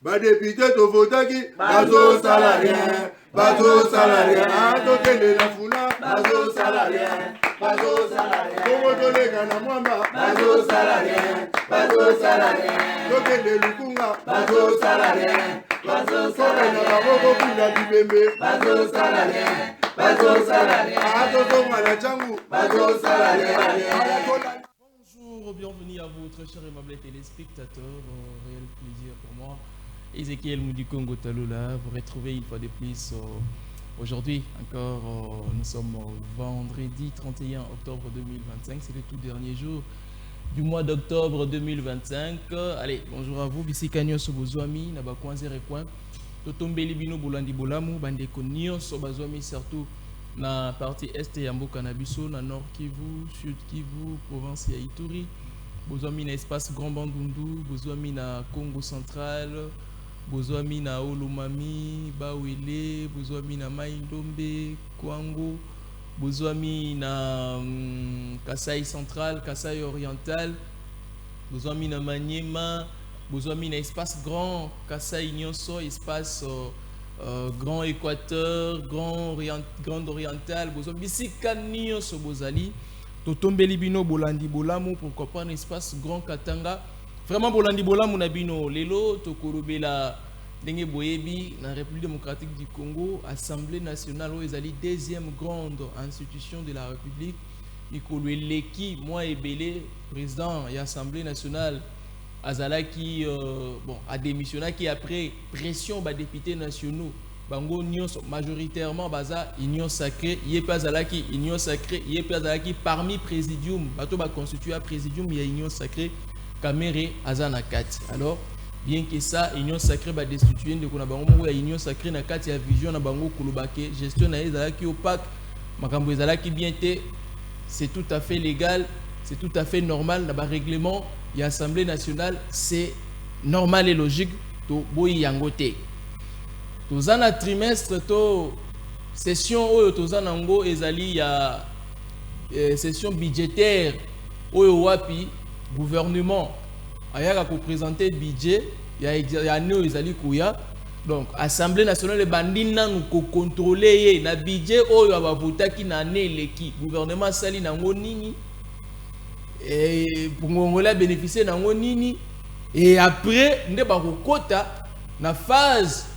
Ba député to votaki bazo salarien, bazo salarien. Tokende na funa bazo salarien, bazo salarien. Kongo tolega na mwamba bazo salarien, bazo salarien. Tokende lukunga bazo salarien, bazo salarien. Na baboko kuna bibembe bazo salarien, bazo salarien. Atozonga na changu bazo salarien. Bonjour, bienvenue à vous, très chers et aimables téléspectateurs. Réel plaisir pour moi. Ezekiel Moudikongo Taloula, vous retrouvez une fois de plus aujourd'hui. Encore, nous sommes vendredi 31 octobre 2025. C'est le tout dernier jour du mois d'octobre 2025. Allez, bonjour à vous. Bisi Kanyo Sobozwami, Nabakwanze Rekwan. Totombeli Bino Bolandi Bolamu, Bandeko Nyon Sobazwami, surtout na partie est ya mboka na biso na nord Kivu, sud Kivu, province ya Ituri. Bozwami na espace Grand Bandundu, bozwami na Congo central, bozwami na Olomami, Bawele, bozwami na Maindombe, Kwango, bozwami na Kasai central, Kasai oriental, bozwami na Maniema, bozwami na espace Grand Kasai Nyonso, espace Grand Équateur, Grand Oriental, bozwami bisika nyonso bozali. Totombeli bino bolandi bolamu pour comprendre espace Grand Katanga. Vraiment bolandi bolamu na bino lelo tokolobela ndenge boyebi na République démocratique du Congo, Assemblée nationale où ezali deuxième grande institution de la République. Mikolo eleki moi ebele président et Assemblée nationale azalaki a démissionné qui après pression ba députés nationaux. Bango nyonso majoritairement baza union sacrée, yepe azalaki union sacrée, yepe azalaki parmi présidium, bato ba constitué à présidium ya union sacrée Kamere azana kati. Alors bien que ça union sacrée ba destituer ndeko na bango ya union sacrée na kati ya vision na bango kolobake gestion na ezalaki opaque, makambo ezalaki bien té, c'est tout à fait légal, c'est tout à fait normal na ba règlement ya Assemblée nationale, c'est normal et logique to boyi yango té. Tozana trimestre to session oyo tozana ngo ezali ya session budgétaire oyo wapi gouvernement ayaka ko présenter budget ya année ezali kuya. Donc Assemblée nationale bandina nous ko contrôler ye na budget oyo abavotaki na année leki gouvernement sali nango nini et pour ngongola bénéficier nango nini et après nde ba ko kota na phase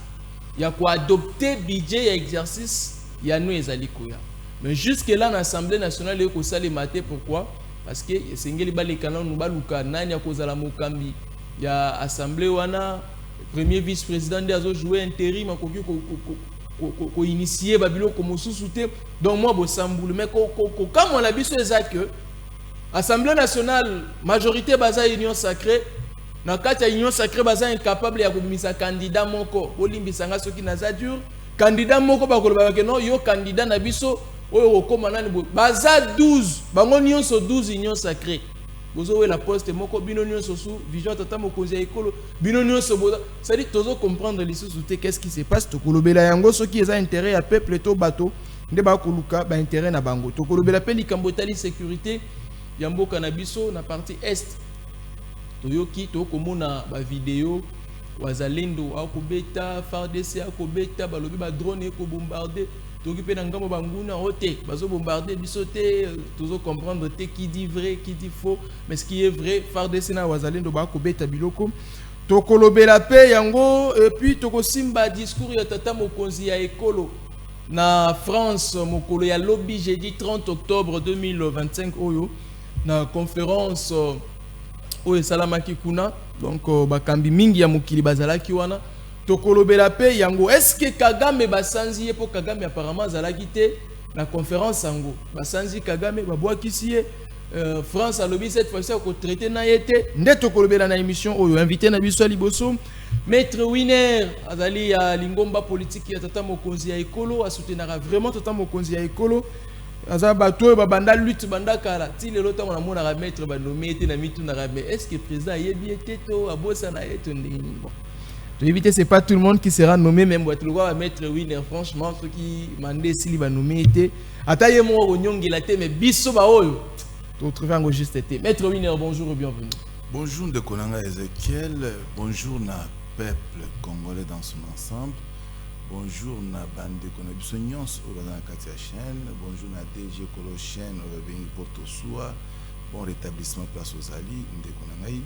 il y a quoi adopter budget et exercice il y a nous ezali koya. Mais jusque là dans l'Assemblée nationale il ko sali maté. Pourquoi? Parce que sengeli balekana nous baluka nani akozala mokambi ya assemblée wana premier vice-président de azo jouer intérim akoki ko initier babilo ko mosusu te. Donc moi bo samboule mais comme on a biso eza que Assemblée nationale majorité baza union sacrée. Na kati ya union sacrée baza incapable ya komisa candidat moko olimbisanga soki naza dur candidat moko bakoloba ke non yo candidat na biso oyo okoma nani baza 12 bango nyonso 12 union sacrée bozo we la poste moko bino nyonso sous vision tata mokonzi ya ekolo bino nyonso boza ça dit tozo comprendre lisusu te qu'est-ce qui se passe tokolobela yango soki eza intérêt ya peuple to bato nde bakoluka ba intérêt na bango tokolobela pe likambo tali sécurité ya mboka na biso na partie est. Toyoki tokomona ba vidéo wazalendo akobeta FARDC akobeta balobi ba drone ko bombarder toki pe na ngambo banguna ote bazo bombarder biso te tozo comprendre te qui dit vrai qui dit faux mais ce qui est vrai FARDC na wazalendo ba akobeta biloko tokolobela pe yango et puis tokosimba discours ya tata mokonzi ya ekolo na France mokolo ya lobby jeudi 30 octobre 2025 oyo na conférence oyo salamaki kuna donc bakambi mingi ya mokili bazalaki wana tokolobela pe yango est-ce que Kagame basanzi ye po Kagame apparemment zalaki te na conférence yango basanzi Kagame babwakisi ye France a lobby cette fois-ci ko traiter na yete nde tokolobela na émission oyo invité na biso liboso maître Winner azali ya lingomba politique ya tata mokonzi ya ekolo a soutenir vraiment tata mokonzi ya ekolo aza bato babanda lutte banda kala ti lelo tango na mona ra maître ba nommé te na mitu na rabe est-ce que président yebi ete to abosa na eto ndini bon to éviter c'est pas tout le monde qui sera nommé même boîte le va maître Winner franchement ceux qui mandé s'il va nommer ete ataye mo onyongela te mais biso ba oyo to trouver juste ete maître Winner bonjour et bienvenue. Bonjour de Konanga Ezekiel, bonjour na peuple congolais dans son ensemble. Bonjour na bande konabiso nyonso oyo na kati ya chaîne. Bonjour na DG Kolo chaîne oyo bengi Porto Soa. Bon rétablissement place aux alliés ndeko na ngai.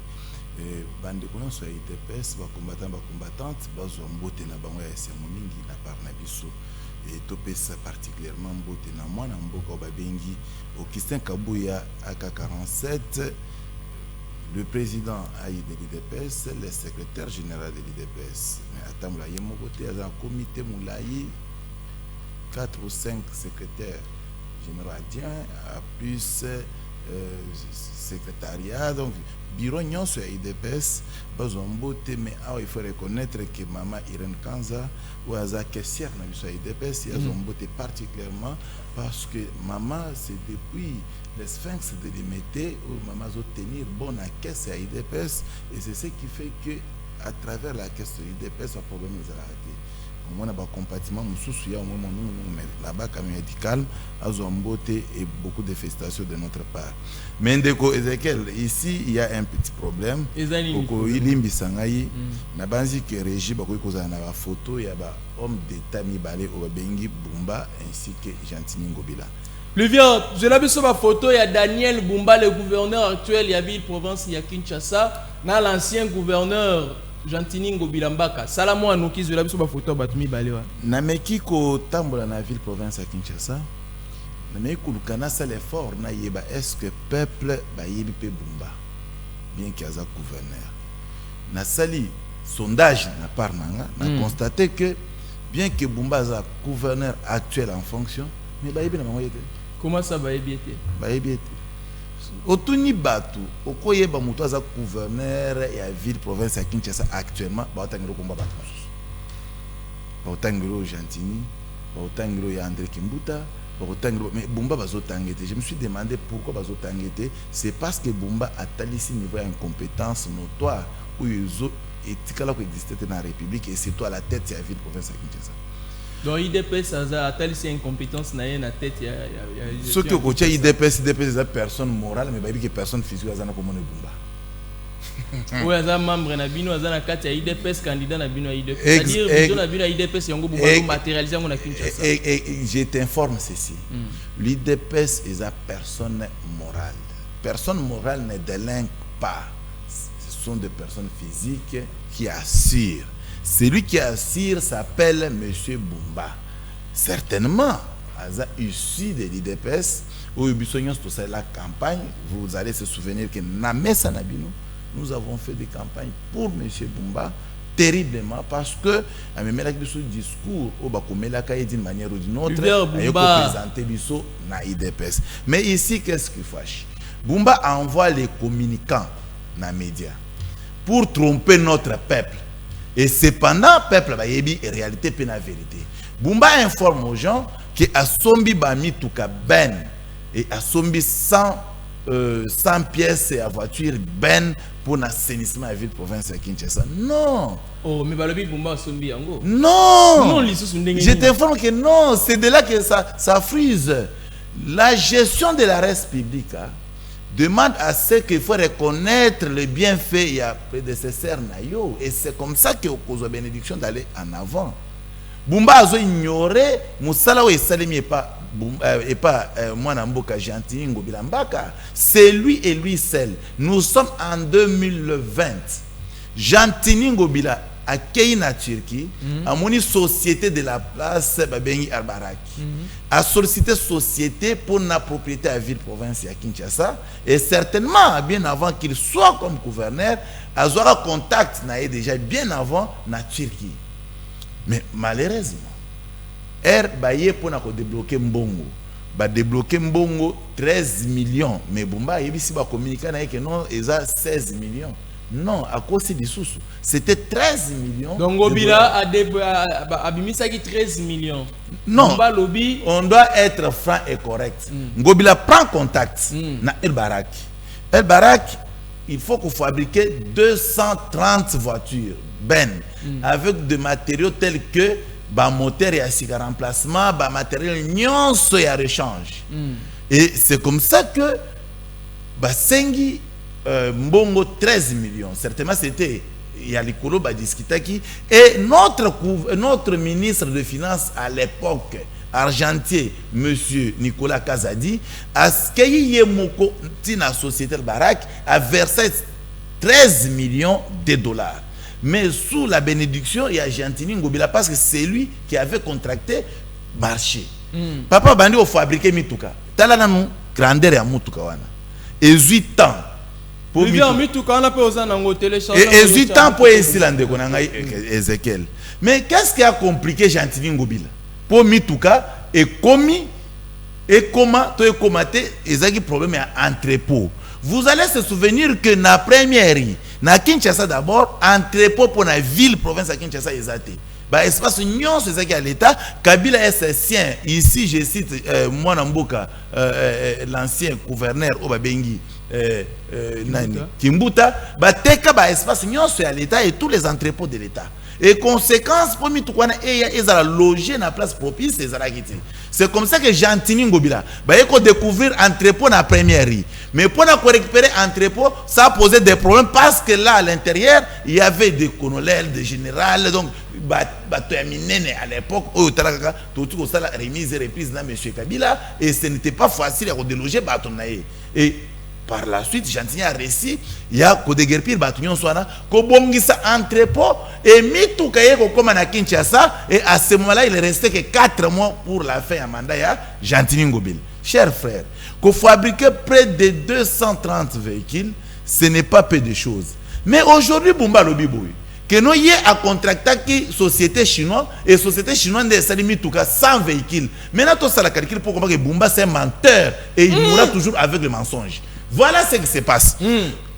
Bande nyonso ya IDPS ba combattantes bazwa mbote na bango ya semo mingi na par na biso. Et topesa particulièrement mbote na mwana mboka ba bengi Augustin Kabuya AK47. Le président de l'IDPS, le secrétaire général de l'IDPS. Mais attends, là, il y a un comité moulaï, 4 ou 5 secrétaires généraux plus secrétariat, donc bureau nyons sur l'IDPS, mais il faut reconnaître que Maman Irène Kanza ou Aza caissière sur l'IDPS, ils ont voté particulièrement parce que Maman, c'est depuis les sphinx de l'imité où Maman a tenir bonne à caisse à l'IDPS et c'est ce qui fait que à travers la caisse de l'IDPS, le problème est arrêté. On a un compartiment, là-bas, quand même, il calme, et beaucoup de félicitations de notre part. Mais Ezekiel, ici, il y a un petit problème. Il y a que Régie, il y a une photo, il y a un homme d'État, Bengi Bumba, ainsi que Gentini Ngobila. Pluvieux, je l'ai vu sur ma photo, il y a Daniel Bumba, le gouverneur actuel, il y a Ville-Province, il y a Kinshasa, l'ancien gouverneur. Gentini Ngobila Mbaka. Salamo Anoki, je l'ai vu sur ma photo, Batumi Balewa. Nameki ko tambola na ville province à Kinshasa. Nameki ko lukana sa l'effort na yeba est-ce que peuple ba yebi pe Bumba bien qu'il y a un gouverneur. Na sali sondage na part nanga, na constaté que bien que Bumba a gouverneur actuel en fonction, mais ba yebi na bango yete. Comment ça ba yebi yete? Ba yebi yete. Otuni batu okoyeba mutu aza gouverneur ya ville province ya Kinshasa actuellement ba otangiro komba batu ba otangiro Gentini ba otangiro ya André Kimbuta ba otangiro mais Bumba bazotangete. Je me suis demandé pourquoi bazotangete. C'est parce que Bumba a talisi niveau incompétence notoire où ils etikala ko exister dans la République et c'est toi à la tête ya ville province ya Kinshasa. Donc IDPS a telle incompétence na tête ce que coach IDPS c'est personne morale mais que personne physique azana comme Bumba. Oui, azana membre na bino azana kati ya IDPS candidat na bino IDPS. C'est-à-dire vision na bino IDPS yango Bumba matérialiser ngo na Kinshasa. Et je t'informe ceci. L'IDPS est une personne morale. Personne morale ne délinque pas. Ce sont des personnes physiques qui assurent. Celui qui assure s'appelle M. Bumba. Certainement, issu de l'IDPS, où la campagne, vous allez se souvenir que nous avons fait des campagnes pour M. Bumba, terriblement, parce que ce discours, d'une manière ou d'une autre, il présenter na IDPS. Mais ici, qu'est-ce qu'il faut? Bumba envoie les communicants dans les médias pour tromper notre peuple. Et cependant, le peuple a une réalité et la vérité. Bumba informe aux gens que Asombi Bami Touka Ben et Asombi 100 pièces à voiture Ben pour l'assainissement de la ville province de Kinshasa. Non. Oh, mais Balobi Bumba Asombi Yango. Non. Je t'informe que non. C'est de là que ça frise. La gestion de la res publique demande à ce qu'il faut reconnaître le bienfait et à prédécesseur Nayo. Et c'est comme ça que cause la bénédiction d'aller en avant. Bumba a ignoré Moussala ou Salemi et pas Mwanamboka Gentini Ngobila Mbaka. C'est lui et lui seul. Nous sommes en 2020. Gentini Ngobila à Keïna Turquie, à une société de la place Babengi Albaraki, a sollicité société pour la propriété à la ville province à Kinshasa, et certainement bien avant qu'il soit comme gouverneur, a eu contact déjà bien avant la Turquie. Mais malheureusement, Baye pour débloquer Mbongo, débloquer Mbongo 13 millions, mais Bumba ici va communiquer que non, ils ont 16 millions. Non, à cause des sous. C'était 13 millions. Donc, Ngobila a bimisaki 13 millions. Non, on doit être franc et correct. Ngobila prend contact na El Barak. El Barak, il faut qu'on fabrique 230 voitures avec des matériaux tels que moteur et un remplacement, matériel nyonso et rechange. Et c'est comme ça que Sengi Mbongo 13 millions. Certainement, c'était il y a les Kolo Badiskitaki et notre ministre de Finances à l'époque argentier, monsieur Nicolas Kazadi, a skeyi moko tina société Barak a versé 13 millions de dollars. Mais sous la bénédiction, il y a Gentini Ngobila parce que c'est lui qui avait contracté marché. Papa Bandi a fabriqué Mituka. Talana nous grandeur ya Mituka wana. Et 8 ans. Pour Mituka on a pas osé nango télécharger. Et 8 ans pour Esilande konanga Ezekiel. Mais qu'est-ce qui a compliqué Gentini Ngobila? Pour Mituka et commis et comment to commaté ezaki problème à entrepôt. Vous allez se souvenir que na première na Kinshasa d'abord entrepôt pour la ville province à Kinshasa ezate. Bah espace union c'est ça qui à l'état Kabila est sien ici je cite moi Namboka l'ancien gouverneur Obabengi nani Kimbuta bah teka bah espace union c'est à l'état et tous les entrepôts de l'état. Et conséquence pour Mitukwana ils ont logé na place propice c'est comme ça que Gentini Ngobila bah il faut découvrir entrepôt na première rue. Mais pour récupérer entrepôt ça posait des problèmes parce que là à l'intérieur il y avait des colonels, des généraux donc à l'époque tout ça la remise et reprise dans monsieur Kabila et ce n'était pas facile à déloger Batonaye et par la suite, Gentini a réussi, il y a Kodegerpir Batunion Soana, Kobongisa entrepôt, et Mitoukaye comme à Kinshasa, et à ce moment-là, il est resté que 4 mois pour la fin à mandat, Gentini Ngobil. Chers frères, qu'on fabriquait près de 230 véhicules, ce n'est pas peu de choses. Mais aujourd'hui, Bumba Lobiboui, que nous y a contracté qui société chinoise et société chinoise de Salimi Touka 100 véhicules. Maintenant, tout ça la calcul pour comprendre que Bumba c'est un menteur et il mourra toujours avec le mensonge. Voilà ce qui se passe.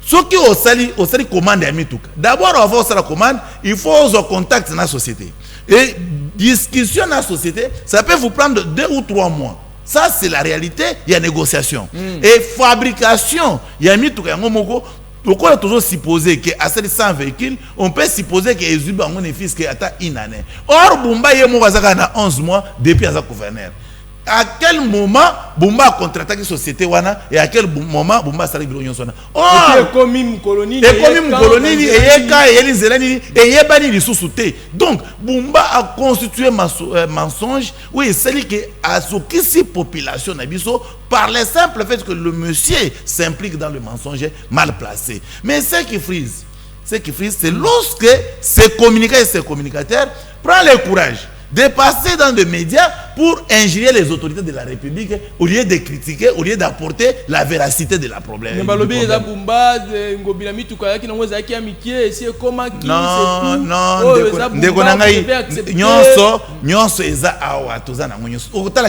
Ceux qui ont sali commande à Mitouka. D'abord, avant la commande, il faut avoir contact dans la société. Et discussion dans la société, ça peut vous prendre 2 ou 3 mois. Ça, c'est la réalité. Il y a négociation. Et fabrication, il y a Mitouka. On peut toujours supposer qu'à ces 100 véhicules, on peut supposer que les Zuba ont un fils qui a une année. Or, Bumba y a 11 mois depuis à sa gouverneur. À quel moment Bumba a contracté la société wana et à quel moment Bumba a salé l'union sona. Oh, et comme une colonie donc Bumba a constitué mensonge. Oui, c'est que à ce qui si population nabiso par le simple fait que le monsieur s'implique dans le mensonge mal placé. Mais ce qui frise, c'est lorsque ces communicateurs et ces communicateurs prennent le courage de passer dans les médias pour ingérer les autorités de la République au lieu de critiquer, au lieu d'apporter la véracité de la problème. Non,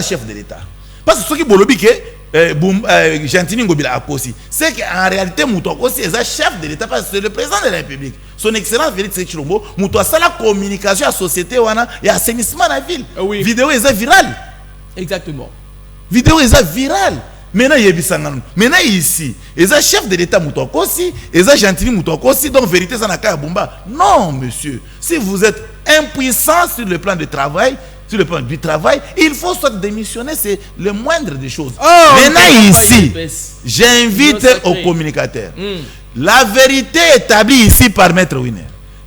chef de l'État. Parce que ce qui est Gentini Ngobila a aussi, c'est qu'en réalité, Moutouakosi est chef de l'État parce que c'est le président de la République. Son excellence Félix Chilombo, Moutouakosi la communication à la société et assainissement dans la ville. Oui. Vidéo est virale. Exactement. Vidéo est virale. Maintenant, ici, il est chef de l'État Moutouakosi, il est Gentini Moutouakosi, donc vérité, ça n'a qu'à Bumba. Non, monsieur. Si vous êtes impuissant sur le plan de travail, sur le plan du travail, il faut soit démissionner, c'est le moindre des choses. Maintenant ici, j'invite aux communicateurs. La vérité établie ici par Maître Winner.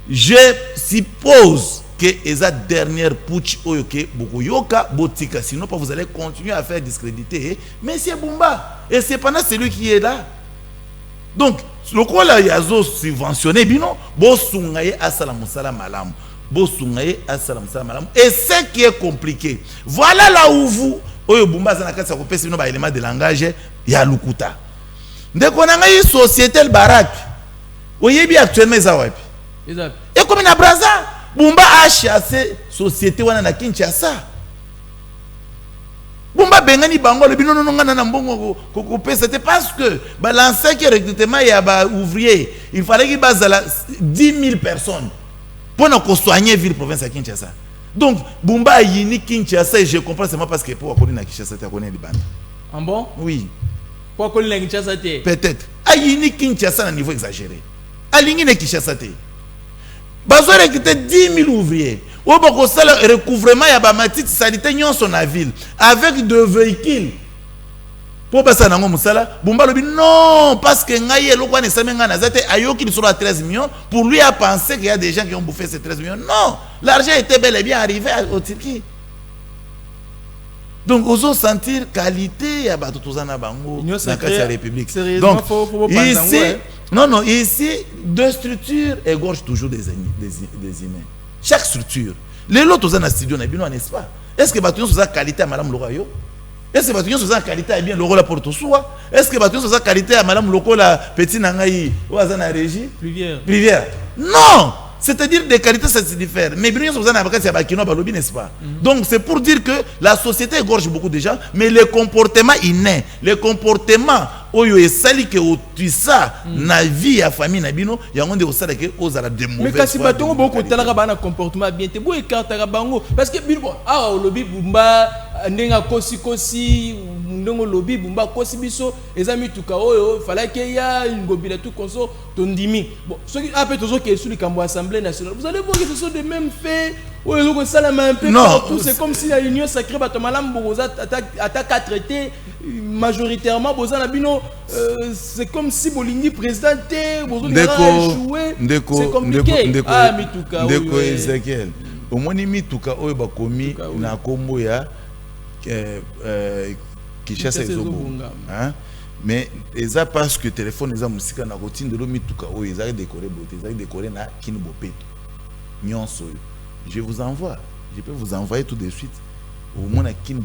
Je suppose que les dernières putsch oyoke bokoyoka botika, sinon vous allez continuer à faire discréditer Monsieur Bumba. Et c'est pendant celui qui est là. Donc, le quoi là yazo subventionné bino bo sungaye asala musala malam. Et ce qui est compliqué, voilà là où vous, Bumba Zanaka, un élément de langage, il y a Lukuta. Dès qu'on a une société, le Barak, il y a actuellement les Awapi. Et comme il y a Braza, Bumba a chassé la société à Kinshasa. Bumba Bengani Bango, le bino non, c'était parce que l'ancien qui recrutement, il y a ouvrier, il fallait qu'il base 10 000 personnes. Pour nous soigner la ville province à Kinshasa. Donc, Bumba a yini Kinshasa et je comprends seulement parce que pour connaître Kinshasa, tu connais les bandes. Ah bon? Oui. Pour connaître Kinshasa, peut-être. A yini Kinshasa à un niveau exagéré. A yini Kinshasa. Bazo recruter 10 000 ouvriers. Ou bien le recouvrement, il y a des matits sanitaires dans la ville avec 2 véhicules. pour passer nango musala Bumba lobi non parce que ngai eloko ne samenga na zate ayoki sur la 13 millions pour lui a pensé qu'il y a des gens qui ont bouffé ces 13 millions. Non, l'argent était bel et bien arrivé au Turquie. Donc oso sentir qualité ya bato tozana bango na kati ya République. Donc ici non ici deux structures égorgent toujours des humains. Chaque structure les lots tozana studio na bino n'est-ce pas? Est-ce que bato tozana qualité à madame Lorayo? Est-ce que bato tozana qualité à bien Loro la porte soi? Est-ce que bato tozana qualité à madame Loko la petit nangai ou azana régie? Pluvière. Non! C'est-à-dire des qualités ça se diffère. Mais bien sûr, n'est-ce pas? Donc c'est pour dire que la société égorge beaucoup de gens, mais les comportements innés, les comportements oyo esali que tu ça na vie ya famille na bino ya ngonde osala que osala de mauvais. Mais kasi batongo boko talaka bana comportement bien te bo écartera bango parce que bino ah lobi bumba ndenga kosi ndongo lobi bumba kosi biso ezami tuka oyo fallait que ya ngobila tout konso tondimi. Bon ceux qui après toujours qui est sur le camp assemblée nationale vous allez voir que ce sont des mêmes faits. Oui, un peu partout, c'est comme si l'Union sacrée attaque à traiter majoritairement c'est comme si Bolingi présentait c'est compliqué. Ah, Mituka. Ndeko Ezekiel. Au moins Mituka oyo bakomi na kombo ya Kishasa ezobunga. Hein? Mais eza parce que téléphone eza musika na routine de lo Mituka oyo eza décoré beauté, eza décoré na Kinibopeto. Nyonso. Je vous envoie. Je peux vous envoyer tout de suite. Au moins, il y a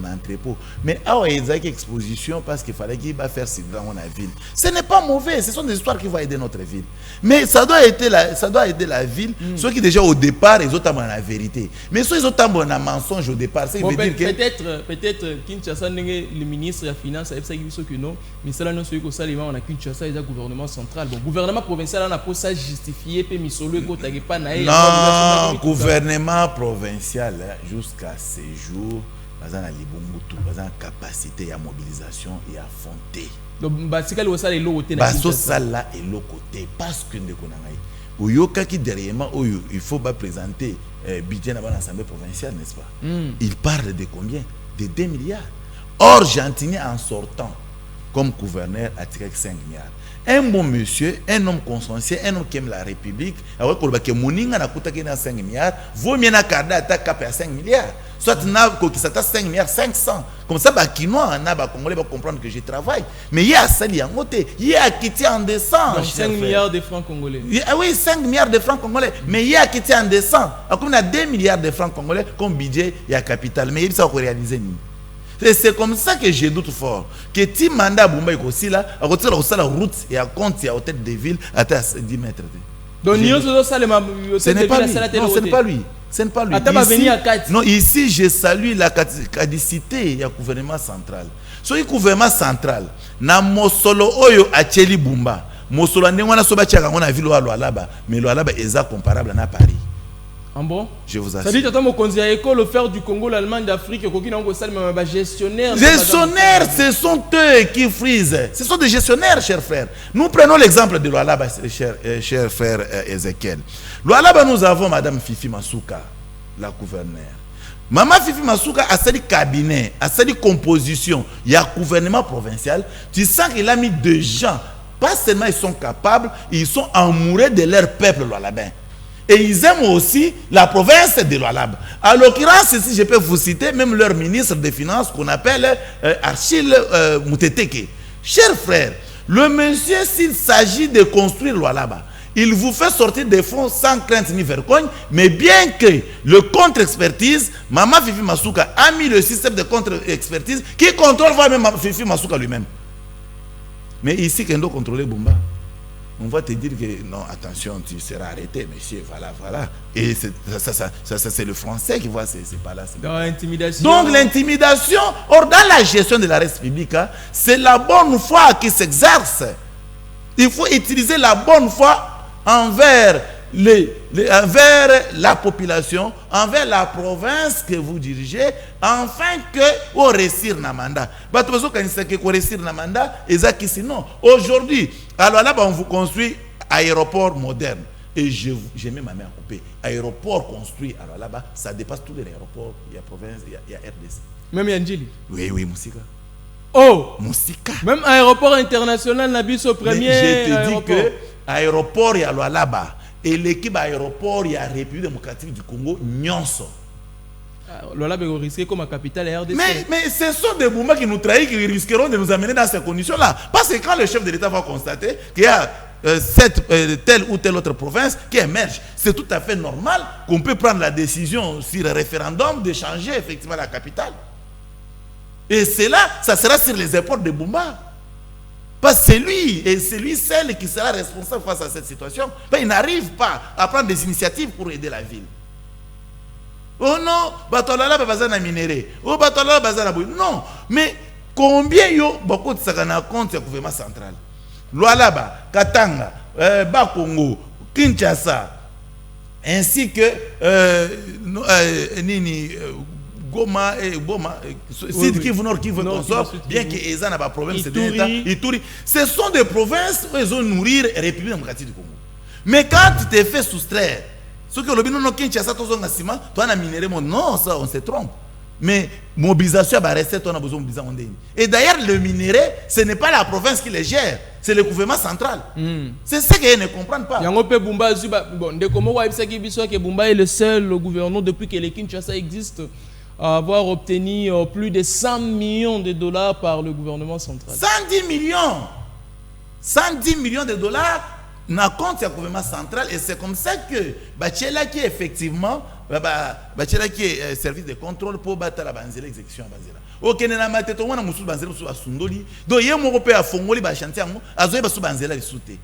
un entrepôt. Mais il y a une exposition parce qu'il fallait qu'il va faire ce dans la ville. Ce n'est pas mauvais. Ce sont des histoires qui vont aider notre ville. Mais ça doit aider la ville. Ceux qui déjà au départ, ils ont la vérité. Mais ceux qui ont un mensonge au départ, c'est bon, peut-être Kinshasa, le ministre de la Finance, il que non. Mais ça, nous sommes on a Kinshasa, il y a gouvernement central. Bon, gouvernement provincial, on a pour ça justifier, puis Misolo, non, gouvernement provincial, jusqu'à ces jours. Bazana libungutu, bazana capacité à mobilisation et à fonter. Donc basika le osala elo côté na baso sala elo côté parce que ndeko na ngai oyoka ki derrièrement oyo il faut pas présenter budget na l'Assemblée provinciale n'est-ce pas? Il parle de combien? De 2 milliards. Or Gentilly en sortant comme gouverneur a tiré 5 milliards. Un bon monsieur, un homme consciencieux, un homme qui aime la République, alors que Moninga n'a coûté 5 milliards, vaut mieux n'a qu'à attaquer à 5 milliards. Soit n'a qui s'attaque 5 milliards 500. Comme ça, Kinois, n'a pas Congolais va comprendre que je travaille. Mais il y a Sali en côté, il y a quitté en décembre. 5 milliards de francs congolais. Oui, 5 milliards de francs congolais. Mais il y a quitté en décembre. Alors qu'on a 2 milliards de francs congolais comme budget, il y a capital. Mais il faut réaliser. C'est comme ça que je doute fort. Que ti mandat Bumba aussi là, à côté de la route et à compte à tête de ville à 10 mètres. Donc ce n'est pas lui. Non, ce n'est pas lui. Ce n'est pas lui. Ici, non, ici je salue la caducité du gouvernement central. Sur le gouvernement central, na mosolo oyo acheli Bumba, mosolo ndengwana soba chaka ngona ville wa Lualaba, mais Lualaba est comparable à Paris. En bon? Je vous assure. Ça dit que mon conseiller à l'école, faire du Congo, l'Allemagne, d'Afrique, gestionnaire. Gestionnaires, ce sont eux qui frisent. Ce sont des gestionnaires, chers frères. Nous prenons l'exemple de Lualaba, cher frère Ezekiel. Lualaba, nous avons Madame Fifi Masuka, la gouverneure. Maman Fifi Masuka a sali cabinet, a sali composition. Il y a gouvernement provincial. Tu sens qu'il a mis des gens. Pas seulement ils sont capables, ils sont amoureux de leur peuple Lualabin. Et ils aiment aussi la province de Lualaba. À l'occurrence, si je peux vous citer, même leur ministre des Finances qu'on appelle Achille Mouteteke. Chers frères, le monsieur, s'il s'agit de construire Lualaba, il vous fait sortir des fonds sans crainte ni vergogne, mais bien que le contre-expertise, Maman Fifi Masuka a mis le système de contre-expertise qui contrôle même Fifi Masuka lui-même. Mais ici, qui doit contrôler Bumba? On va te dire que non, attention, tu seras arrêté, monsieur, voilà. Et ça c'est le français qui voit ces pas-là. Donc l'intimidation, or dans la gestion de la République, c'est la bonne foi qui s'exerce. Il faut utiliser la bonne foi envers la population, envers la province que vous dirigez, afin que vous réussir na mandat. Aujourd'hui, alors là, on vous construit aéroport moderne. Et j'ai mis ma main à couper. Aéroport construit, alors là-bas, ça dépasse tous les aéroports. Il y a province, il y a RDC. Même Yandjili. Oui, Moussika. Oh, Moussika. même aéroport international n'a au premier. Mais je te dis aéroport. que aéroport il y a là-bas et l'équipe aéroport il y a République démocratique du Congo nyonso. L'Olab est risqué comme capitale RDC. Mais ce sont des Boumba qui nous trahissent, qui risqueront de nous amener dans ces conditions-là. Parce que quand le chef de l'État va constater qu'il y a telle ou telle autre province qui émerge, c'est tout à fait normal qu'on peut prendre la décision sur un référendum de changer effectivement la capitale. Et cela, ça sera sur les épaules de Boumba. Parce que c'est lui et c'est lui seul qui sera responsable face à cette situation. Mais il n'arrive pas à prendre des initiatives pour aider la ville. Oh non, Batolala bazana minéré. Oh Batolala bazana bouille. Non, mais combien yo beaucoup de sakana compte le gouvernement central. Lualaba, Katanga, Bakongo, Kinshasa, ainsi que Goma et Boma, Sud Kivu Nord Kivu consort, bien que Eza n'a pas de problème, c'est Ituri. Ce sont des provinces où ils ont nourrir la République démocratique du Congo. Mais quand tu te fais soustraire, ce que le bino Kinshasa, toi on a minéré, non, ça on se trompe. Mais mobilisation va rester, on a besoin de mobilisation. Et d'ailleurs, le minerai, ce n'est pas la province qui les gère, c'est le gouvernement central. C'est ce qu'ils ne comprennent pas. Bumba est le seul gouvernement depuis que le Kinshasa existe à avoir obtenu plus de 100 millions de dollars par le gouvernement central. 110 millions 110 millions de dollars n'a compte le gouvernement central et c'est comme ça que Bachela qui effectivement Bachela qui est service de contrôle pour battre la banzela exécution à banzela. Ok na mateto wana musu banzela musu asundoli do ye moko pe afongoli ba chantier ngo azoye ba su banzela lisute.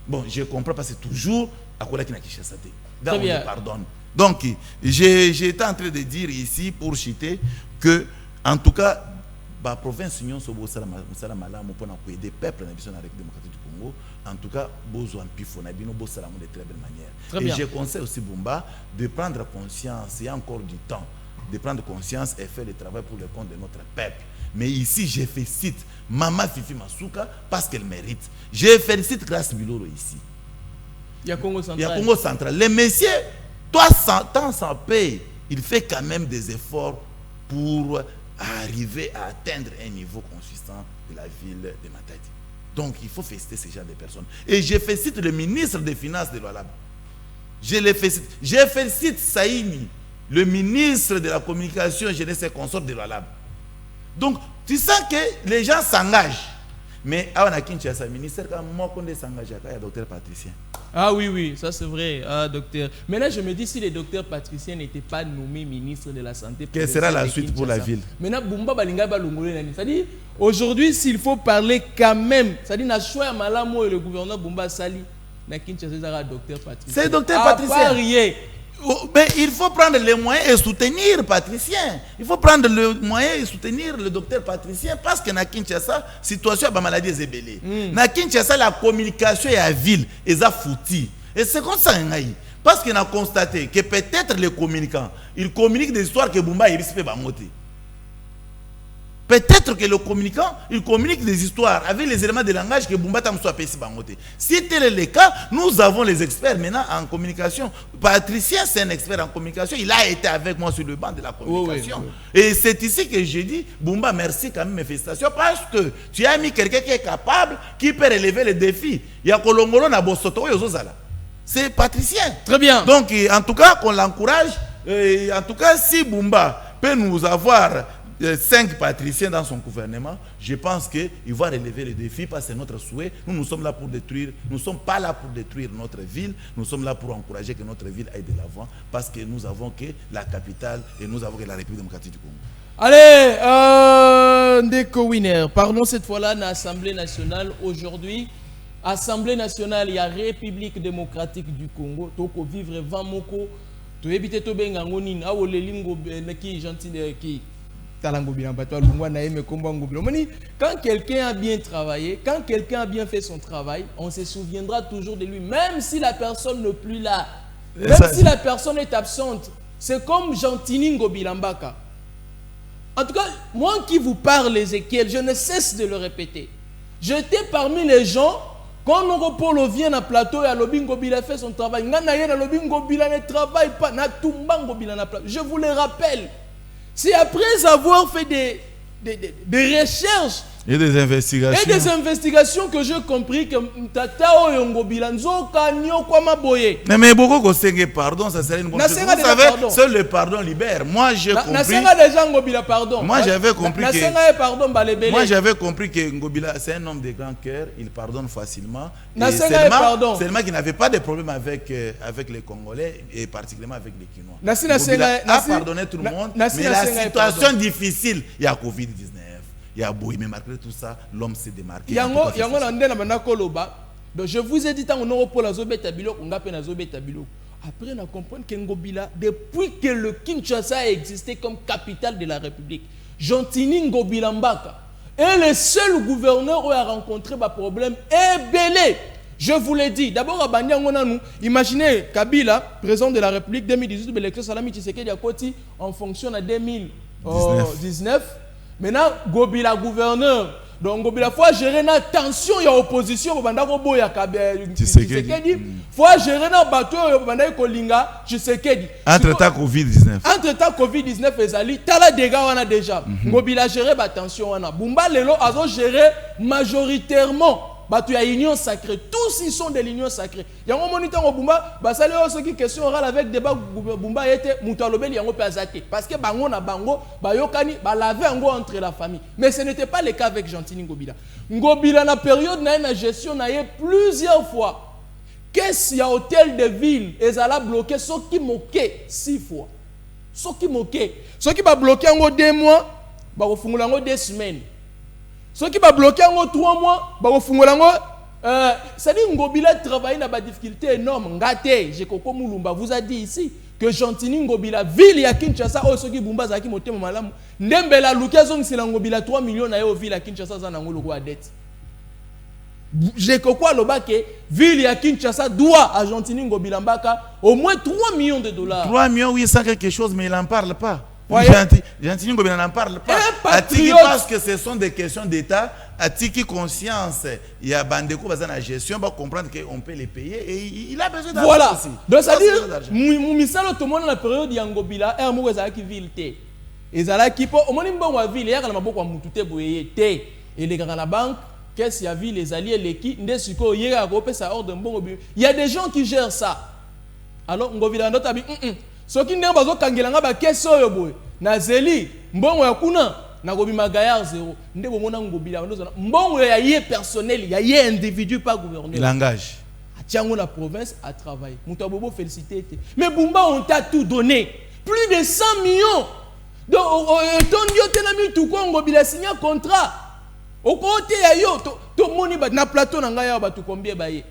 Bon, je comprends parce que toujours à quoi qui n'a Kinshasa te. Donc on pardonne. Donc j'étais en train de dire ici pour citer que en tout cas la province union sobo sala malamu pour aider peuple na biso na République démocratique du Congo. En tout cas, bozo en pifo na bino bo sala de très belle manière. Et je conseille aussi Bumba de prendre conscience, il y a encore du temps, de prendre conscience et faire le travail pour le compte de notre peuple. Mais ici, je félicite Maman Fifi Masuka parce qu'elle mérite. Je félicite Grâce Biloro ici. Il y a Congo central. Il y a Congo central. Les messieurs, toi, sans paye, il fait quand même des efforts pour arriver à atteindre un niveau consistant de la ville de Matadi. Donc, il faut féliciter ces genre de personnes. Et je félicite le ministre des Finances de l'Oualab. Je le félicite. Je félicite Saïni, le ministre de la Communication, Jeunesse et Consort de l'Oualab. Donc, tu sens que les gens s'engagent. Mais, à Kinshasa, ministère, quand moi, on s'engage, il y a docteur Patricien. Ah oui, ça c'est vrai, docteur. Mais là, je me dis, si le docteur Patricien n'était pas nommé ministre de la Santé... Quelle sera la suite pour la ville? Maintenant, Bumba Balinga Balungole, c'est-à-dire, aujourd'hui, s'il faut parler quand même, c'est-à-dire, na choix Malamo et le gouverneur Bumba Sali, na Kinshasa, c'est docteur Patricien. C'est docteur Patricien. Mais il faut prendre les moyens et soutenir Patricien. Il faut prendre le moyen et soutenir le docteur Patricien parce que na Kinshasa, situation de maladie est ébellée. Na Kinshasa, la communication est à ville, est foutie. Et c'est comme ça, parce qu'on a constaté que peut-être les communicants, ils communiquent des histoires que Bumba et Rispe Bamote. Peut-être que le communicant, il communique des histoires avec les éléments de langage que Bumba Tam soit PC Bangote. Si tel est le cas, nous avons les experts maintenant en communication. Patricien, c'est un expert en communication. Il a été avec moi sur le banc de la communication. Oui. Et c'est ici que je dis, Bumba, merci quand même, mes félicitations, parce que tu as mis quelqu'un qui est capable, qui peut relever les défis. Il y a Kolongolo na Bosoto, c'est Patricien. Très bien. Donc, en tout cas, qu'on l'encourage. En tout cas, si Bumba peut nous avoir 5 patriciens dans son gouvernement, je pense qu'il va relever les défis parce que c'est notre souhait. Nous sommes là pour détruire, nous ne sommes pas là pour détruire notre ville, nous sommes là pour encourager que notre ville aille de l'avant parce que nous avons que la capitale et nous avons que la République démocratique du Congo. Allez, Ndeko Winner, parlons cette fois-là de l'Assemblée nationale. Aujourd'hui, Assemblée nationale, il y a République démocratique du Congo, Toko vivre 20 moko, tu éviter to benga ngonin, awo le lingo qui gentil qui quand quelqu'un a bien travaillé, quand quelqu'un a bien fait son travail, on se souviendra toujours de lui, même si la personne n'est plus là, même si la personne est absente. C'est comme Gentini Ngobilambaka. En tout cas, moi qui vous parle, Ézéchiel, je ne cesse de le répéter. J'étais parmi les gens, quand Nogopolo vient à plateau et à Lobingo Bila fait son travail, Lobingo Bila ne travaille pas, je vous le rappelle. C'est après avoir fait des recherches et des investigations. Et des investigations que j'ai compris que Tata Oyongobila nzoka nyokwa maboye. Mais beaucoup conseillent pardon, ça serait une bonne chose. Vous savez, seul le pardon libère. Moi j'ai compris. Moi j'avais compris que. Moi j'avais compris que Ngobila c'est un homme de grand cœur, il pardonne facilement. Seulement qu'il n'avait pas de problème avec les Congolais et particulièrement avec les Kinois. Ngobila a pardonné tout le monde, mais la situation difficile, il y a Covid-19. Il y a beau, mais malgré tout ça, l'homme s'est démarqué. Donc je vous ai dit tant on aura pour la zobeta biloko, on a peine à zobeta biloko. Après on a compris que Ngobila, depuis que le Kinshasa a existé comme capitale de la République, Jantini Ngobila Mbaka est le seul gouverneur qui a rencontré un problème ébélé. Je vous l'ai dit. D'abord, à Bandia, imaginez Kabila, président de la République 2018, l'élection Salami Tshisekedi a Koti en fonction de 2019. Maintenant, Ngobila gouverneur. Donc, Ngobila faut gérer la tension et l'opposition. Tshisekedi. Faut gérer la bateau et Tshisekedi. Entre-temps, Covid-19. Entre-temps, Covid-19 et Zali, t'as les dégâts on a déjà. Ngobila gérer la tension. Bumba Lelo a géré majoritairement. Il y a union sacrée. Tous ils sont de l'union sacrée. Il y a un moniteur au Bumba. Ça les qui question orale avec débat Bumba était Moutalobel yango pazate parce que bango na bango bayokani laver ango entre la famille. Mais ce n'était pas le cas avec Jantini Ngobila. Ngobila na période na gestion na plusieurs fois. Qu'est-ce qu'il y a hôtel de ville et ça l'a bloqué ceux qui moquaient 6 fois. Ceux qui moquaient. Ceux qui va bloquer ango 2 mois, ba refungula ango 2 semaines. Ceux qui va bloquer en 3 mois, c'est-à-dire Ngobila travaille dans des difficultés énormes. Ngate, Jekoko Moulumba vous a dit ici que Jantini Ngobila, ville ya Kinshasa, ceux qui Bumba Zaki Motema Malamu, Ndembela Lukazong c'est Ngobila 3 millions na yo ville ya Kinshasa za nango loko a dette. Jekoko Lobake, ville ya Kinshasa doit à Jantini Ngobila Mbaka au moins 3 millions de dollars. 3 millions, oui, ça quelque chose, mais il n'en parle pas. Jantini Ngobila n'en parle pas. Atiki parce que ce sont des questions d'État. Atiki conscience. Il y a Bandeko dans la gestion, va comprendre qu'on peut les payer et il a besoin d'argent. Voilà. Aussi. Donc ça veut dire, Moumisalo tout le monde dans la période de Ngobila, et Moué Zalaki ville té. Et Zalaki po, au moins une bonne ville, il y a un beaucoup à Moutouté boyé té. Et les grands à la banque, qu'est-ce qu'il y a vu les alliés, les qui, Ndesuko, il y a ça hors d'un bon objet. Il y a des gens qui gèrent ça. Alors Ngobila notre abi, ce qui n'est pas kangelanga ba keso yo boy na zeli mbongo ya kuna na gobima gayar zéro nde bomona Ngobila mbongo ya yé personnel ya yé individu pas gouverneur langage atiango la province a travaillé muto bobo félicité mais Bumba on t'a tout donné plus de 100 millions donc ton yo tenami tout ko Ngobila signé contrat au côté ya yo to moni ba na plateau na ngaya ba tout combien ba yé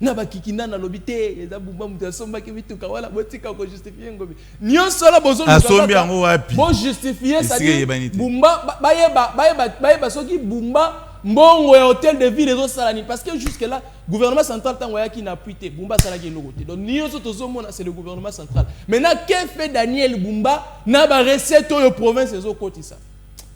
na bakikina na lobité eza Bumba mutu asomba ki bitu kawala botika ko justifier Ngobi nyo sola bozo asombi yango wapi bo justifier ça dit Bumba bayeba soki Bumba mbongo ya hôtel de ville ezo salani parce que jusque là gouvernement central tango ya ki na puité Bumba salaki lokoté donc nyo so tozomona c'est le gouvernement central maintenant qu'est fait Daniel Bumba na ba recette yo province ezo kotisa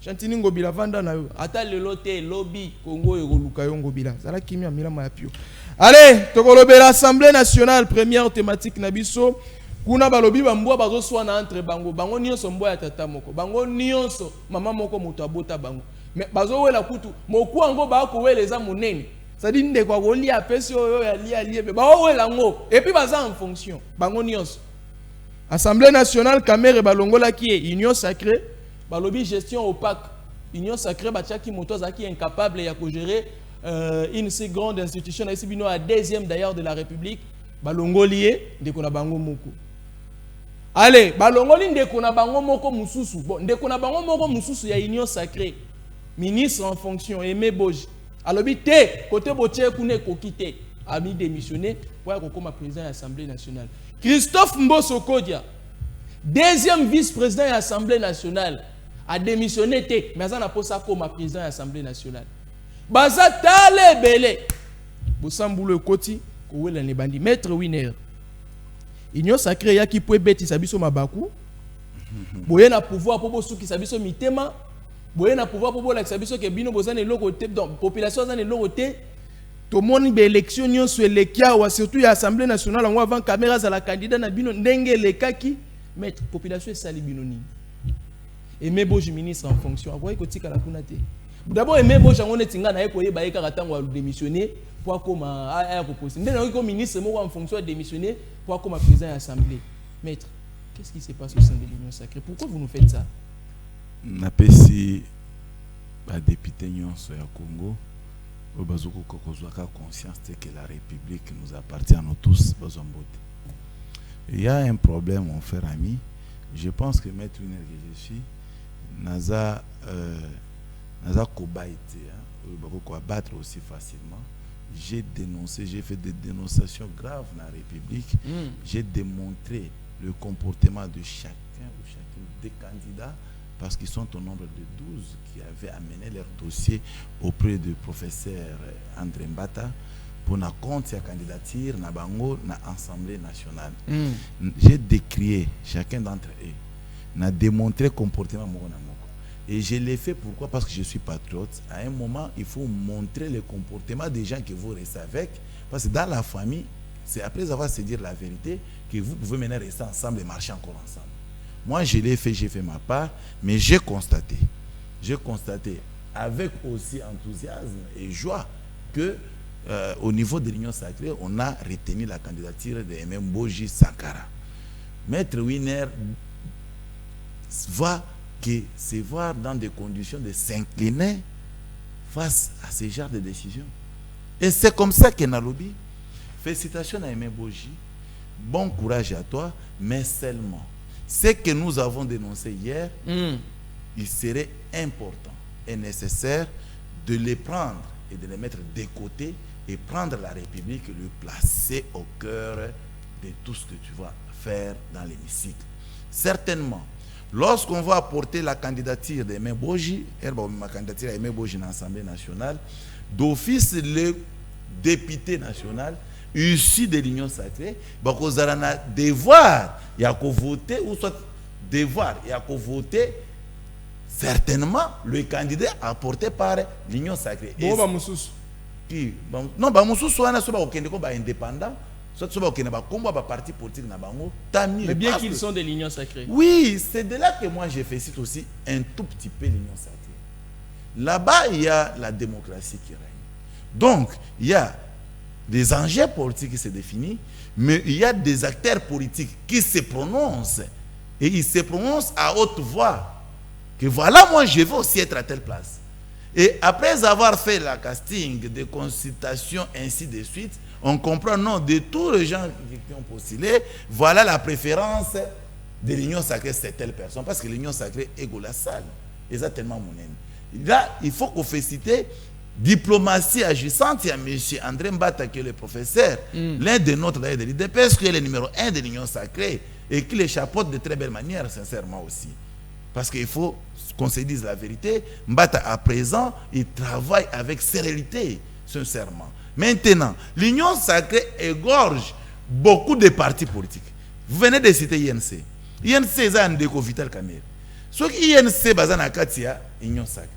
Jantini Ngobila vanda na yo ata lelo te lobby Congo ekoluka yo Ngobila zala kimia milama ya pio. Allez, tokolobe l'Assemblée nationale première thématique nabiso kuna balobi bamboa bazo swana entre bango bango nyonso mboa ya tata moko bango nyonso mama moko moto abota bango mais bazo wela kutu moku ango ba ko wela eza monene ça dit nde kwa ko lia pesi oyo ya lia mais ba wela ngo et puis baza en fonction bango nyonso Assemblée nationale Kamere balongola qui est union sacrée balobi gestion opaque union sacrée batiaki moto zaki incapable ya ko gérer une si grande institution ici bino à deuxième d'ailleurs de la République balongolié ndeko na bango moko allez balongoli ndeko na bango moko mususu bon ndeko na bango moko mususu ya union sacrée ministre en fonction Aimé Boji alobi te côté botie kune kokité a mis démissionné pour être comme président de l'Assemblée nationale. Christophe Mboso Kodia deuxième vice-président de l'Assemblée nationale a démissionné te mais ça n'a pas ça comme président de l'Assemblée nationale. Baza tale belé bosambulo koti ko wela ne bandi maître winner union sacrée ya ki peut beti sabiso mabaku boye na pouvoir pour bosuki sabiso mitema boye na pouvoir pour la sabiso ke bino bozane loko te donc population zane loko te to moni be élection nyonso elekia wa surtout ya Assemblée nationale on avant caméra za la candidat na bino ndenge lekaki maître population sali bino ni Aimé Boji ministre en fonction. Vous voyez que tika la kunate. D'abord Aimé Boji on est tinga na eko yeba eka katango a démissionner pour comme a proposé. Maintenant comme ministre moi en fonction a démissionner pour comme président de l'Assemblée. Maître, qu'est-ce qui se passe au sein de l'Union sacrée? Pourquoi vous nous faites ça? Na pesi ba député nyonso ya Congo o bazoko kokozwaka conscience que la République nous appartient à nous tous bazombote. Il y a un problème mon frère ami. Je pense que maître Winer que je suis naza kobaïté bako abattre aussi facilement. J'ai dénoncé, j'ai fait des dénonciations graves dans la République. J'ai démontré le comportement de chacun ou chacune des candidats parce qu'ils sont au nombre de 12 qui avaient amené leur dossier auprès du professeur André Mbata pour na compte sa candidature na bango na Assemblée nationale. J'ai décrié chacun d'entre eux, n'a démontré comportement moko na moko. Et je l'ai fait pourquoi? Parce que je suis patriote. À un moment, il faut montrer le comportement des gens que vous restez avec. Parce que dans la famille, c'est après avoir se dire la vérité que vous pouvez maintenant rester ensemble et marcher encore ensemble. Moi, je l'ai fait, j'ai fait ma part, mais j'ai constaté avec aussi enthousiasme et joie que au niveau de l'Union sacrée, on a retenu la candidature de Aimé Boji Sankara. Maître Winer va se voir dans des conditions de s'incliner face à ce genre de décision. Et c'est comme ça que Nalobi, félicitations à Aimé Boji, bon courage à toi, mais seulement ce que nous avons dénoncé hier, il serait important et nécessaire de les prendre et de les mettre de côté et prendre la République et le placer au cœur de tout ce que tu vas faire dans l'hémicycle. Certainement, lorsqu'on va apporter la candidature d'Aimé Boji, ma candidature à Aimé Boji dans l'Assemblée nationale, d'office le député national issu de l'Union sacrée, vous avez un devoir, il y a qu'à voter, ou soit devoir, il y a qu'à voter certainement le candidat apporté par l'Union sacrée. Non, indépendant. Parti politique mais bien qu'ils sont de l'Union sacrée. Oui, c'est de là que moi je félicite aussi un tout petit peu l'Union sacrée. Là-bas, il y a la démocratie qui règne. Donc, il y a des enjeux politiques qui se définissent, mais il y a des acteurs politiques qui se prononcent. Et ils se prononcent à haute voix. Que voilà, moi je veux aussi être à telle place. Et après avoir fait la casting, des consultations, ainsi de suite, on comprend, non, de tous les gens qui ont postulé, voilà la préférence de l'Union sacrée, c'est telle personne. Parce que l'Union sacrée est colossale. Exactement mon ennemi. Là, il faut qu'on félicite diplomatie agissante. Il y a M. André Mbata qui est le professeur, l'un de notre de l'IDPS, qui est le numéro 1 de l'Union sacrée, et qui les chapeaute de très belle manière, sincèrement aussi. Parce qu'il faut qu'on se dise la vérité, Mbata à présent, il travaille avec sérénité, sincèrement. Maintenant, l'Union sacrée égorge beaucoup de partis politiques. Vous venez de citer INC. INC est un déco Vital Kamerhe. Ce qui INC est basé Katia, Union sacrée.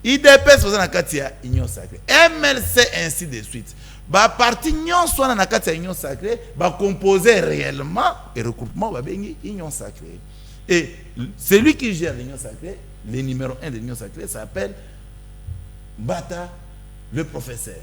IDPS basé Katia, Union sacrée. MLC ainsi de suite. Bah parti Union soit dans Katia Union sacrée, bah composer réellement et recrutement bah bengi Union sacrée. Et celui qui gère l'Union sacrée, le numéro 1 de l'Union sacrée s'appelle Mbata, le professeur.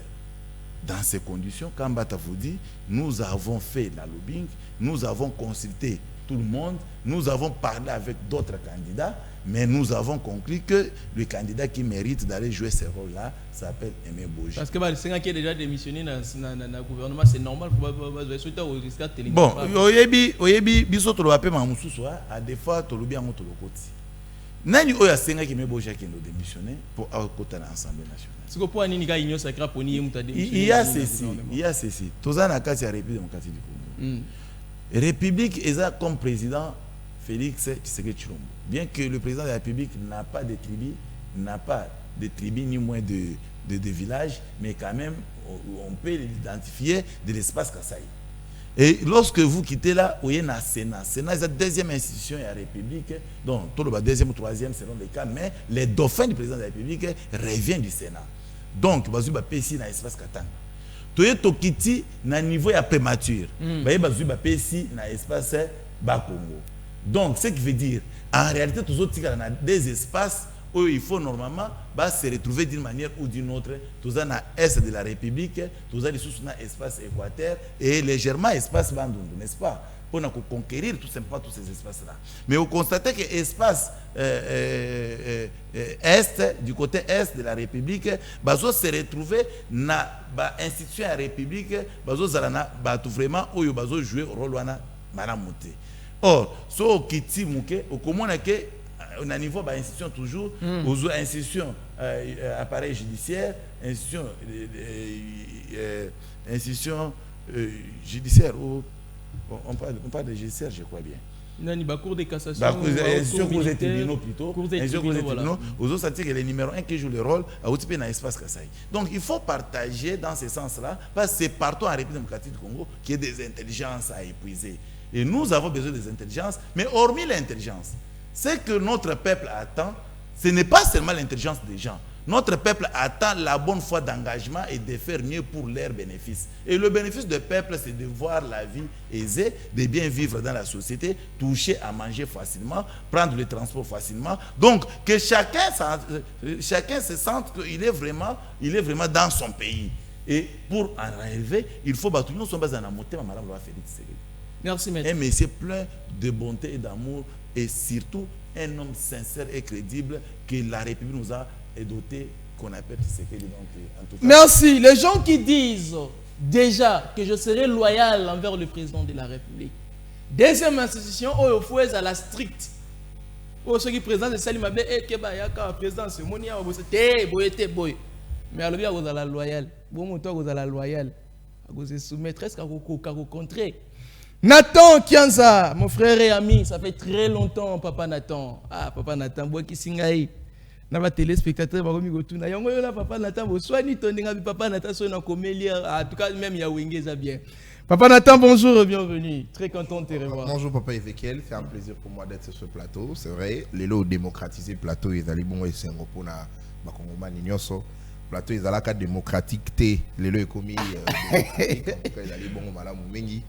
Dans ces conditions, quand Mbata vous dit, nous avons fait la lobbying, nous avons consulté tout le monde, nous avons parlé avec d'autres candidats, mais nous avons conclu que le candidat qui mérite d'aller jouer ce rôle-là s'appelle Aimé Boji. Parce que c'est un qui a déjà démissionné dans le gouvernement, c'est normal pour au risque de télé. Bon, oyebi biso to loape ma mususu à des fois to lobi ango to lokoti. Nani oya senga ki Aimé Boji qui nous démissionner pour akota na l'Assemblée nationale. Il y a ceci. Toza na kati ya République démocratique du Congo. République est comme président Félix Tshisekedi Tshilombo. Bien que le président de la République n'a pas de tribu, ni moins de villages, mais quand même, on peut l'identifier de l'espace Kasaï. Et lorsque vous quittez là, vous avez le Sénat. Sénat est la deuxième institution de la République, donc tout le deuxième ou troisième selon les cas, mais les dauphins du président de la République reviennent du Sénat. Donc, vous avez ici dans l'espace Katanga. Toye tokiti na niveau ya prémature. Baye bazuba pesi na espace Bakongo. Donc, ce qui veut dire, en réalité, tous autres, il y a des espaces où il faut normalement se retrouver d'une manière ou d'une autre. Tous dans l'Est de la République, tous dans l'espace équateur et légèrement espace Bandundu, n'est-ce pas? Pour conquérir tout simplement tous ces espaces-là. Mais on constate que l'espace est, du côté est de la République, bazo se retrouver dans l'institution de la République, bazo zalana batu vraiment où il bazo jouer rôle wana manamuté. Or, so kiti muke, au comment que on a niveau bah institution toujours, aux institutions appareil judiciaire, institution judiciaire ou on parle de judiciaire, je crois bien. Non, il y a cours de cassation, cours des tribunaux plutôt. Cours des tribunaux. Aux autres, c'est que les numéros 1 qui jouent le rôle à outils dans l'espace Kassai. Donc, il faut partager dans ce sens-là, parce que c'est partout en République démocratique du Congo qu'il y a des intelligences à épuiser. Et nous avons besoin des intelligences, mais hormis l'intelligence, ce que notre peuple attend, ce n'est pas seulement l'intelligence des gens. Notre peuple attend la bonne foi d'engagement et de faire mieux pour leurs bénéfices. Et le bénéfice du peuple, c'est de voir la vie aisée, de bien vivre dans la société, toucher à manger facilement, prendre le transport facilement. Donc, que chacun se sente qu'il est vraiment dans son pays. Et pour en arriver, il faut battre. Nous sommes basés dans la montée, Madame Félix Tshisekedi. Merci, maître. Un monsieur plein de bonté et d'amour et surtout un homme sincère et crédible que la République nous a doté, qu'on appelle Tshisekedi. Donc, en tout cas. Merci. Les gens qui disent déjà que je serai loyal envers le président de la République. Deuxième institution, au fouet à la stricte. Ceux qui présentent Salim Abé et Kebayaka, président, c'est Monia, c'est boy. Mais alors, vous avez la loyal. Vous avez la loyal. Vous se soumettre, est-ce qu'au contraire? Nathan Kianza, mon frère et ami, ça fait très longtemps, Papa Nathan. Ah, Papa Nathan, bois qui singaï. N'a téléspectateur, Papa Nathan, vous soignez ton Papa Nathan, en tout cas, même Yawingé, ça bien. Papa Nathan, bonjour et bienvenue. Très content de te revoir. Bonjour, Papa Ezekiel. C'est un plaisir pour moi d'être sur ce plateau. C'est vrai, les lots démocratisés plateau, ils allaient bon et c'est un repos na Bakongoma Nignoso. Plateau, ils allaient démocratique, les lots commis, ils allaient bon Madame Mengi.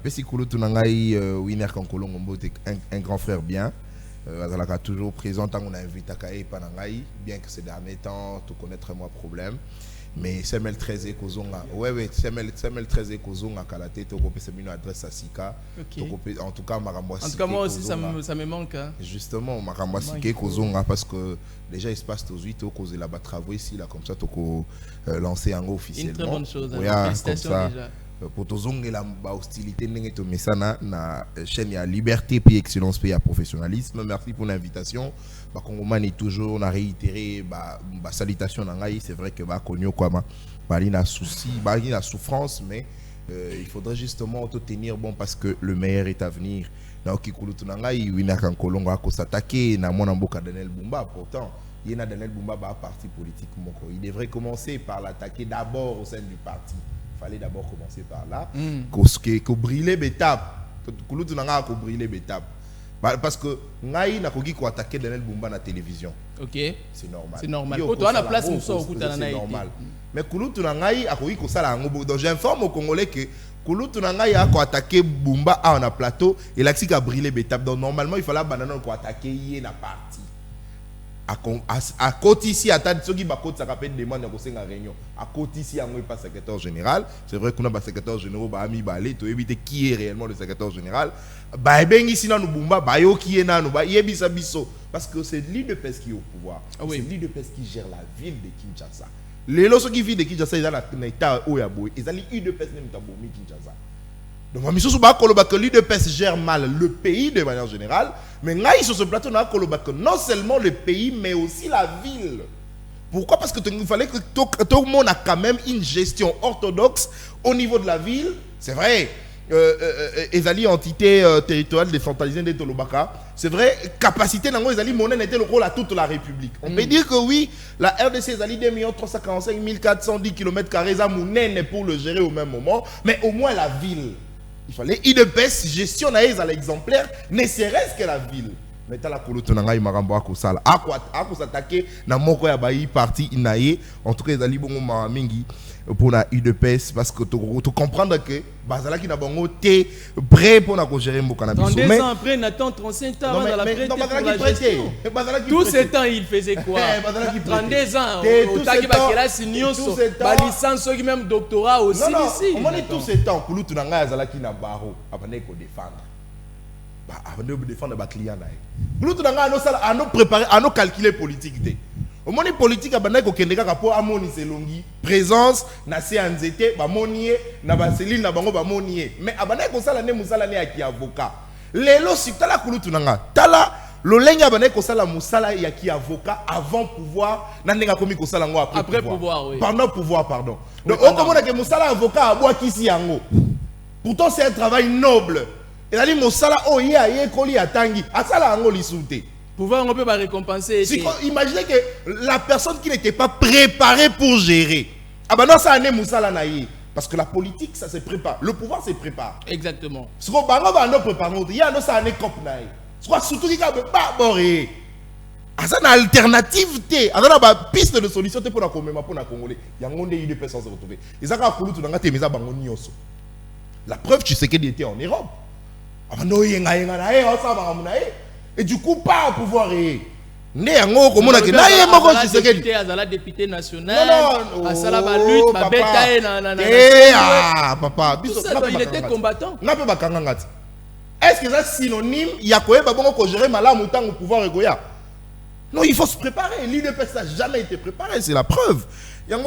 Si Koulou Tunangaï, Winner Kankolongombo, un grand frère bien. Azalaka toujours présent tant qu'on a invité à Kaye Panangaï, bien que ces derniers temps, tout connaître moi problème. Mais Semel 13 et Kozonga, Semel 13 et Kozonga, Kalate, Toko Pessemino adresse à Sika. En tout cas, Maramboa En tout cas, moi aussi, ça me manque. Hein. Justement, Maramboa Sika Kozonga, parce que déjà, il se passe tous 8 ans, cause là-bas travaux ici, là, comme ça, Toko lancer en officiellement. Une très bonne chose. Félicitations déjà. Pour tous la hostilité na chaîne ya liberté puis excellence puis ya professionnalisme. Merci pour l'invitation. Ba Congoman est toujours na réitéré ba salutation nangai, c'est vrai que ba konyo quoi ba na souci, ba na souffrance, mais il faudrait justement te tenir bon parce que le meilleur est à venir. Na okikulu tunangai wina kan kolongo ko s'attaquer na mona mboka Daniel Bumba. Pourtant il y a Daniel Bumba ba parti politique moko. Il devrait commencer par l'attaquer d'abord au sein du parti. Il fallait d'abord commencer par là. Que brûler l'étape. Parce que Ngaï n'a pas attaquer Daniel Bumba à la télévision. Ok. C'est normal. C'est normal. Pour toi, la place où c'est normal. Mais Kouloutou Ngaï a dit que ça l'a. Donc j'informe aux Congolais que Kouloutou Ngaï a attaqué Bumba à un plateau et là il a brûlé l'étape. Donc normalement il fallait attaquer hier la partie. À côté ici, à ceux qui bakot ça rappelle demande à réunion. À côté ici, on n'est pas secrétaire général. C'est vrai qu'on a pas secrétaire général, bah ami balé, tu éviter qui est réellement le secrétaire général. Bah ben ici dans nous bumba, bah yo qui est là nous, bah yebisa biso. Parce que c'est l'UDPS qui est au pouvoir. Ah oui. C'est l'UDPS qui gère la ville de Kinshasa. Les lorsqu'ils qui vivent de Kinshasa, ils ont la état Oyaboy. Ils ont l'UDPS même tabomi Kinshasa. Donc, l'UDPS gère mal le pays de manière générale, mais là, sur ce plateau, non seulement le pays, mais aussi la ville. Pourquoi? Parce qu'il fallait que tout le monde a quand même une gestion orthodoxe au niveau de la ville. C'est vrai, Ezali, entité territoriale décentralisée de Tolobaka, c'est vrai, capacité dans Ezali, monnaie était le rôle à toute la République. On peut dire que oui, la RDC Ezali 2 345 410 km², ça monnaie pour le gérer au même moment, mais au moins la ville. Il fallait IDPS gestion à l'exemplaire, ne serait-ce que la ville. mais tala kulutu na ngai makambo akosala akosattaquer na moko ya bayi parti inaye en tout cas ezali bongo ma mingi pour la UDPS parce que tu comprendre que bazala qui n'a bongo té prêt pour na ko gérer mboka na biso. 32 ans après Nathan 35 ans dans la prêté pour la gestion. Tout ce temps il faisait quoi? 32 ans au taki bakela sinyoso ba licence qui même doctorat aussi ici. On est tout ce temps kulutu na ngai azala qui na baro abane ko défendre. Avant de défendre les clients. Nous avons préparé, nous calculer politique. Au moment politique, nous avons pour amoni selongi présence, na CNZT, ba monier, na baseline, na bango ba monier. Mais abana ko sala ne musala ne aki avocat. Lelo si tala kulutu nanga, tala lolenga abana ko sala musala ya ki avocat avant pouvoir, na nenga komi ko sala ngo après pouvoir. Oui. Pendant pouvoir, pardon. Donc on comprend que musala avocat aboa kisi yango. Pourtant c'est un travail noble. Et là, mon salaire, oh, il y a koli atangi. Asala ango lisute. Pouvoir on peut pas récompenser. Imaginez que la personne qui n'était pas préparée pour gérer. Ah ben non, ça a né moussala naïe. Parce que la politique, ça se prépare. Le pouvoir se prépare. Exactement. Ce qu'on va nous préparer, il y a un ça a né cop naïe. Ce qu'on surtout qui a pas boré. Ah ça une alternative té. Ah ça une piste de solution pour la commémoration pour la Congolais. Il y a un monde de personnes se retrouver. Et ça quand koulou tout dans té mais ça bango nyoso. La preuve, tu sais qu'il était en Europe. Et du coup, pas à pouvoir y. Député national, papa, il était combattant. Est-ce que c'est synonyme? Il y a quoi pour gérer malade autant au pouvoir égoïa? Non, il faut se préparer. L'UDPS n'a jamais été préparé, c'est la preuve. Il y a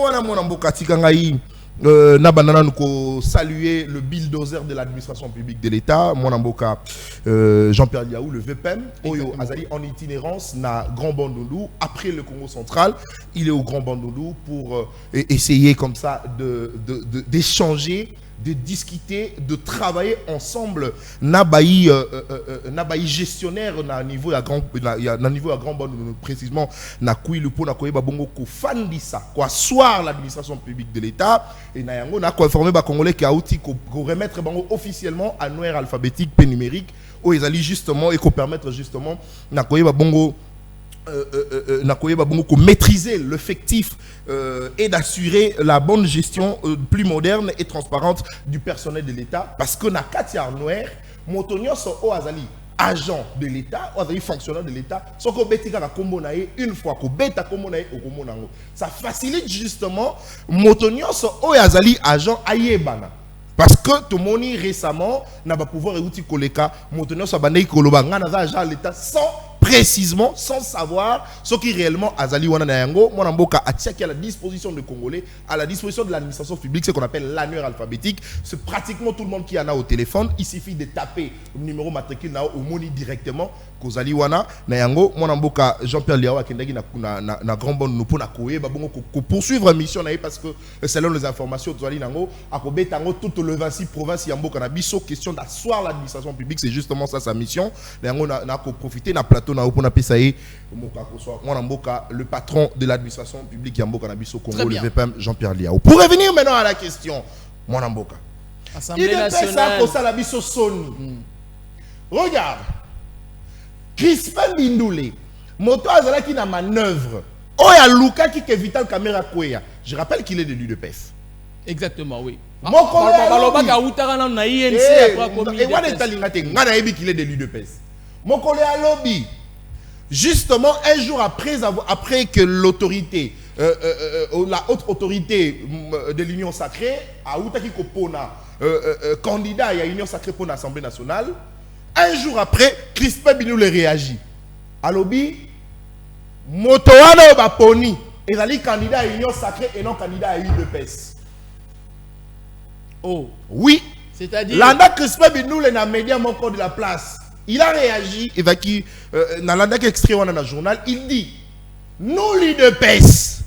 saluer le bulldozer de l'administration publique de l'État, mon amboka Jean-Pierre Liaou, le VPM, Oyo Azali en itinérance na Grand Bandundu après le Congo central, il est au Grand Bandundu pour essayer comme ça d'échanger, de discuter, de travailler ensemble. Nabaï gestionnaire na niveau à Grand Bandundu précisément na Kouilou pour na Koyeba Bongo ko fandisa quoi soir l'administration publique de l'État et na yango na ko informer ba congolais qui a outil ko remettre bango officiellement à noir alphabétique pe numérique où ils allaient justement et ko permettre justement na Koyeba Bongo maîtriser l'effectif et d'assurer la bonne gestion plus moderne et transparente du personnel de l'État parce que na Katia Noir Motonio so o azali agent de l'État ou azali fonctionnaire de l'État so ko betika ka kombo na ye une fois ko beta kombo na ye okomo nango ça facilite justement Motonio so o azali agent ayebana. Parce que tout le monde récemment n'a pas pouvoir écouter koleka Motonio so bandai koloba ngana za agent l'État sans précisément sans savoir ce qui réellement Azali Wananayango, mon amboka a à la disposition des Congolais, à la disposition de l'administration publique, ce qu'on appelle l'annuaire alphabétique. C'est pratiquement tout le monde qui en a au téléphone. Il suffit de taper le numéro matricule au moni directement. Kozali Wana Nayango, mon amboka Jean-Pierre Liawa Kendagi na grand bon nous pour na koye babongo ko poursuivre la mission parce que selon les informations Kozali Nango akobe tango toute le 26 province yamboka na biso question d'asseoir l'administration publique, c'est justement ça sa mission. Nayango na ko profiter na plateau na opona pesaye mon amboka le patron de l'administration publique yamboka na biso Congo le VPM Jean-Pierre Liawa. Pour revenir maintenant à la question mon amboka Assemblée nationale il ça la biso soni. Regarde Crispin Bindoulé, moto azala qui na manœuvre. Oya Luka qui est Vital Kamera Kouya. Je rappelle qu'il est de l'UDPS. Exactement, oui. Qu'il est de l'UDPS. Mon collègue à lobby. Justement, un jour après que l'autorité, la haute autorité de l'Union sacrée, a Outaki Kopona, candidat à l'Union sacrée pour l'Assemblée nationale, un jour après, Crispin Bindoulé réagit. À lobby, Motoano Baponi, il a dit candidat à l'Union sacrée et non candidat à l'UDPS. Oh. Oui. C'est-à-dire. Landa Crispin Bindoulé n'a média mon corps de la place. Il a réagi, évacué, dans l'anda qui extrait dans le journal, il dit nous l'UDPS,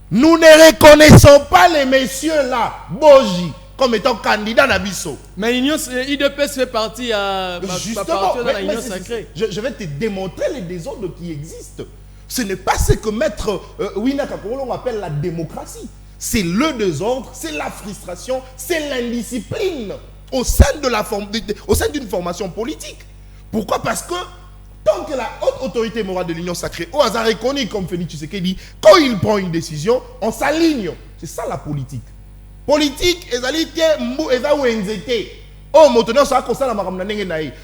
nous ne reconnaissons pas les messieurs là, Boji, comme étant candidats à Nabiso. Mais l'UDPS fait partie à l'Union sacrée. Je vais te démontrer les désordres qui existent. Ce n'est pas ce que maître Wina Kakolo appelle la démocratie. C'est le désordre, c'est la frustration, c'est l'indiscipline au sein d'une formation politique. Pourquoi? Parce que Tant que la haute autorité morale de l'Union sacrée, au hasard reconnu comme Félix Tshisekedi, quand il prend une décision, on s'aligne. C'est ça la politique. Politique,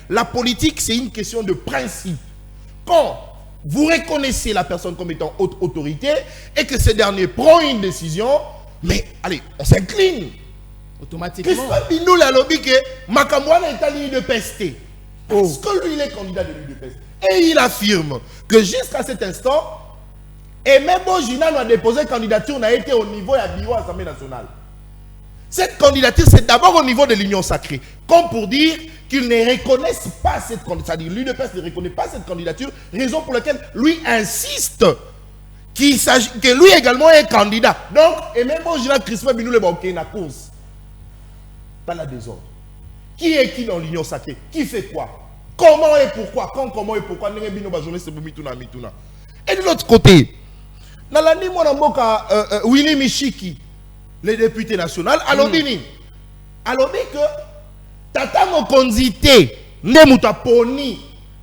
la politique, c'est une question de principe. Quand vous reconnaissez la personne comme étant haute autorité et que ce dernier prend une décision, mais allez, on s'incline. Automatiquement. Christophe Binoul a lobby que Makamouane est à l'UDPS. Parce que lui, il est candidat de l'UDPS. Et il affirme que jusqu'à cet instant, Aimé Bojina a déposé candidature, n'a été au niveau de la bureau Assemblée nationale. Cette candidature, c'est d'abord au niveau de l'Union sacrée. Comme pour dire qu'ils ne reconnaissent pas cette candidature. C'est-à-dire l'UDPS ne reconnaît pas cette candidature, raison pour laquelle lui insiste que lui également est candidat. Donc, Aimé Bojina, Christophe Binoul est na cause. Pas la désordre. Qui est qui dans l'Union sacrée? Qui fait quoi? Comment et pourquoi? Quand, comment et pourquoi? Et de l'autre côté, dans la nuit, Willy Michiki, le député national, alors dit que Tata Mokonzité, Nemuta Poni,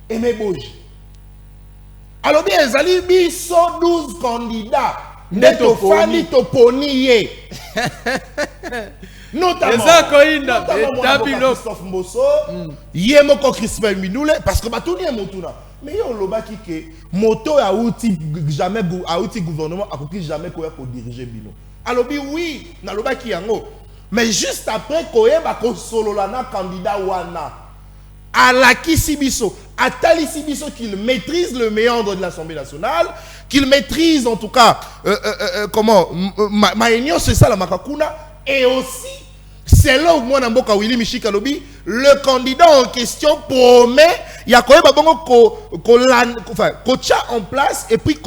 Aimé Boji. Alors bien, Zali Biso 12 candidats, Netofani Toponi. Notamment Christophe Mbosso, Yemoko Christophe Binoul, parce que Batouni est Motuna. Mais on l'a dit que Moto a outil jamais a outil gouvernement a jamais quoi pour diriger Bino. Alors oui, na loba ki yango. Mais juste après koyeba ko solo lana candidat wana. À la Kisibiso, à Tali Sibiso qu'il maîtrise le méandre de l'Assemblée nationale, qu'il maîtrise en tout cas comment Maïnio c'est ça la Makakuna, et aussi c'est là où moi Namboka Willy Michika Lobi, le candidat en question promet il y a quand même coacha en place et puis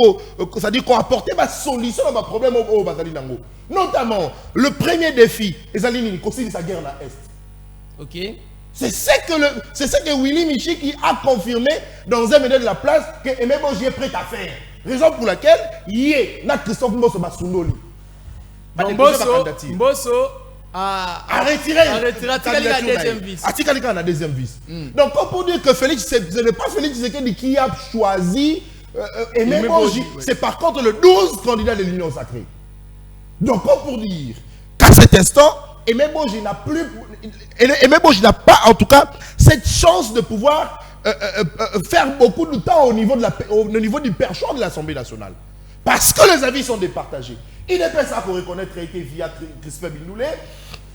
ça dit qu'on apporte ma solution à ma problème au Bazali Nango. Notamment le premier défi, Ezalini c'est sa guerre dans l'Est. OK. C'est ce que Willy Michiki a confirmé dans un média de la place que Aimé Boji est prêt à faire. Raison pour laquelle il est là Christophe Mbosso Basundoli. Mbosso a retiré la deuxième vice. Donc, pour dire que Félix, ce n'est pas Félix Tshisekedi qui a choisi Aimé Boji, c'est par contre le 12 candidat de l'Union sacrée. Donc, pour dire qu'à cet instant, Aimé Boji n'a pas en tout cas cette chance de pouvoir faire beaucoup de temps au niveau du perchoir de l'Assemblée nationale. Parce que les avis sont départagés. Il n'est pas ça qu'on reconnaître été via Christophe Binoul.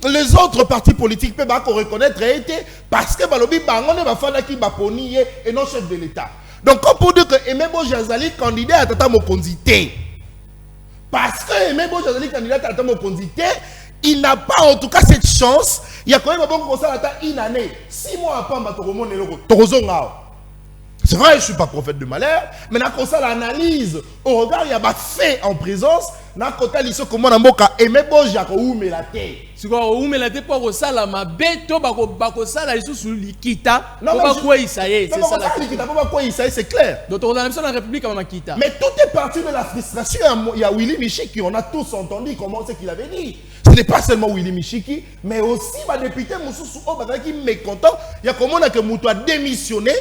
Les autres partis politiques peuvent reconnaître été parce que Balobi Bangon va faire qui Baponi et non chef de l'État. Donc, comme pour dire que Aimé Boji Azali candidat à Tata Mokonzité. Parce que Aimé Boji Azali candidat à Tata Mokonzité, il n'a pas en tout cas cette chance. Il y a quand même un bon conseil à une année. 6 mois après, c'est vrai, je ne suis pas prophète de malheur, mais dans le l'analyse, au regard, il y a des faits en présence. Dans le côté, il y a comment Aimé Boji a oume la tête. Si vous avez la tête pour ça, la mabeto, bakosala, ils sont sur l'ikita. Non, c'est clair. Donc, on a l'impression de la République à Makita. Mais tout est parti de la frustration. Il y a Willy Michiki, on a tous entendu comment c'est qu'il avait dit. Ce n'est pas seulement Willy Michiki, mais aussi ma député Moussou qui est mécontent. Il y a comment que Moutou a démissionné.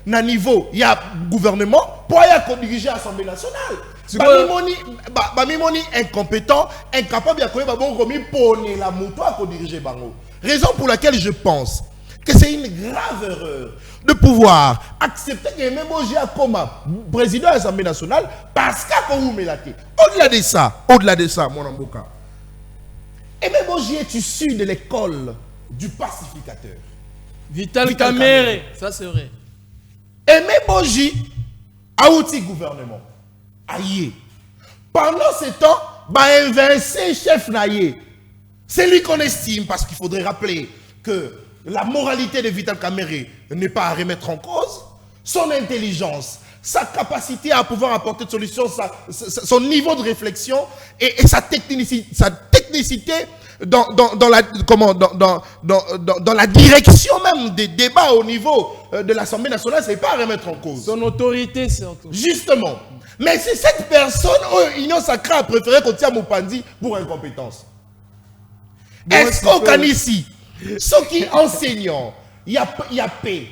Na niveau, il y a gouvernement pour y diriger l'Assemblée nationale. Bamimoni incompétent, incapable de bon remis pour la moto à diriger Bango. Raison pour laquelle je pense que c'est une grave erreur de pouvoir accepter que Aimé Boji comme président de l'Assemblée nationale parce qu'il a été. Au-delà de ça, mon amboka. Aimé Boji est issu de l'école du pacificateur. Vital Kamerhe, ça c'est vrai. Aimé Boji a outil gouvernement. Aïe. Pendant ce temps, invincé chef naïe. C'est lui qu'on estime parce qu'il faudrait rappeler que la moralité de Vital Kamerhe n'est pas à remettre en cause. Son intelligence, sa capacité à pouvoir apporter des solutions, son niveau de réflexion et sa technicité dans la direction même des débats au niveau de l'Assemblée nationale, ce n'est pas à remettre en cause. Son autorité, surtout. Justement. Mais c'est cette personne où l'Union sacrée a préféré qu'on tient Mopandi pour incompétence. Est-ce qu'on connaît ici ceux qui enseignent, il y a paix,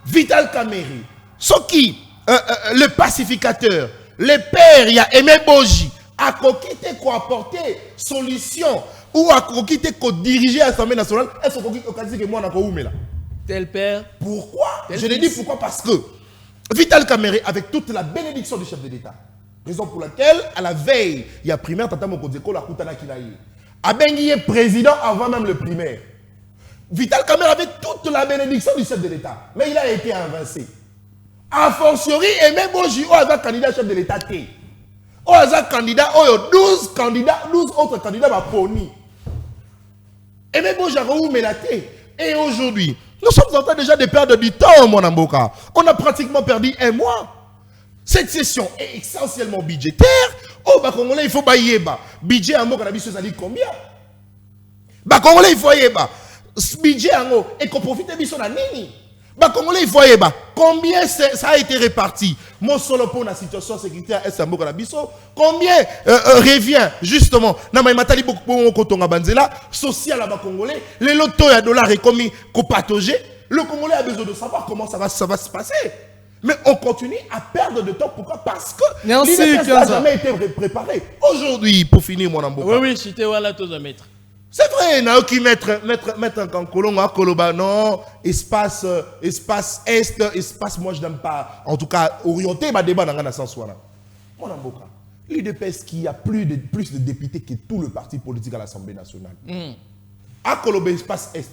Vital Kamerhe, ceux qui le pacificateur, le père, il y a Aimé Boji, à quitter quoi apporter solution ou à quitter quoi diriger l'Assemblée nationale, est-ce que moi on a là? Tel père. Pourquoi? Tel Je l'ai fils. dit pourquoi? Parce que Vital Kamerhe, avec toute la bénédiction du chef de l'État, raison pour laquelle, à la veille, il y a primaire, Tata Mokozeko, la Koutana Kinaï. Abengi est président avant même le primaire. Vital Kamerhe avait toute la bénédiction du chef de l'État, mais il a été invincé. A fortiori, et même Boji, un candidat chef de l'État, un candidat, 12 autres candidats, ma poni. Et même Boji, et aujourd'hui, nous sommes en train déjà de perdre du temps, mon amboka. On a pratiquement perdu un mois. Cette session est essentiellement budgétaire. Oh, bah, Congolais, il faut bailler. Budget en mot, ça dit combien? Bah, Congolais, il faut bailler. Budget en mot, et qu'on profite de ça, nini? Bah, Congolais, il faut bailler. Combien ça a été réparti? Mon solo pour la situation sécuritaire, est-ce combien revient, justement, na matali beaucoup kotonga banzela, social à Congolais, les lotos à dollars et commis copatogé. Le Congolais a besoin de savoir comment ça va se passer. Mais on continue à perdre de temps. Pourquoi? Parce que l'IDPS n'a jamais été préparé. Aujourd'hui, pour finir, mon amboka. Oui, je t'ai voilà tous à mettre. C'est vrai, il y a qui mettre un cancolon à Koloba, non, espace est, espace, moi je n'aime pas, en tout cas, orienté, ma débat dans un sens. Mon amboka, l'IDPS qui a plus de députés que tout le parti politique à l'Assemblée nationale. À Koloba, espace est.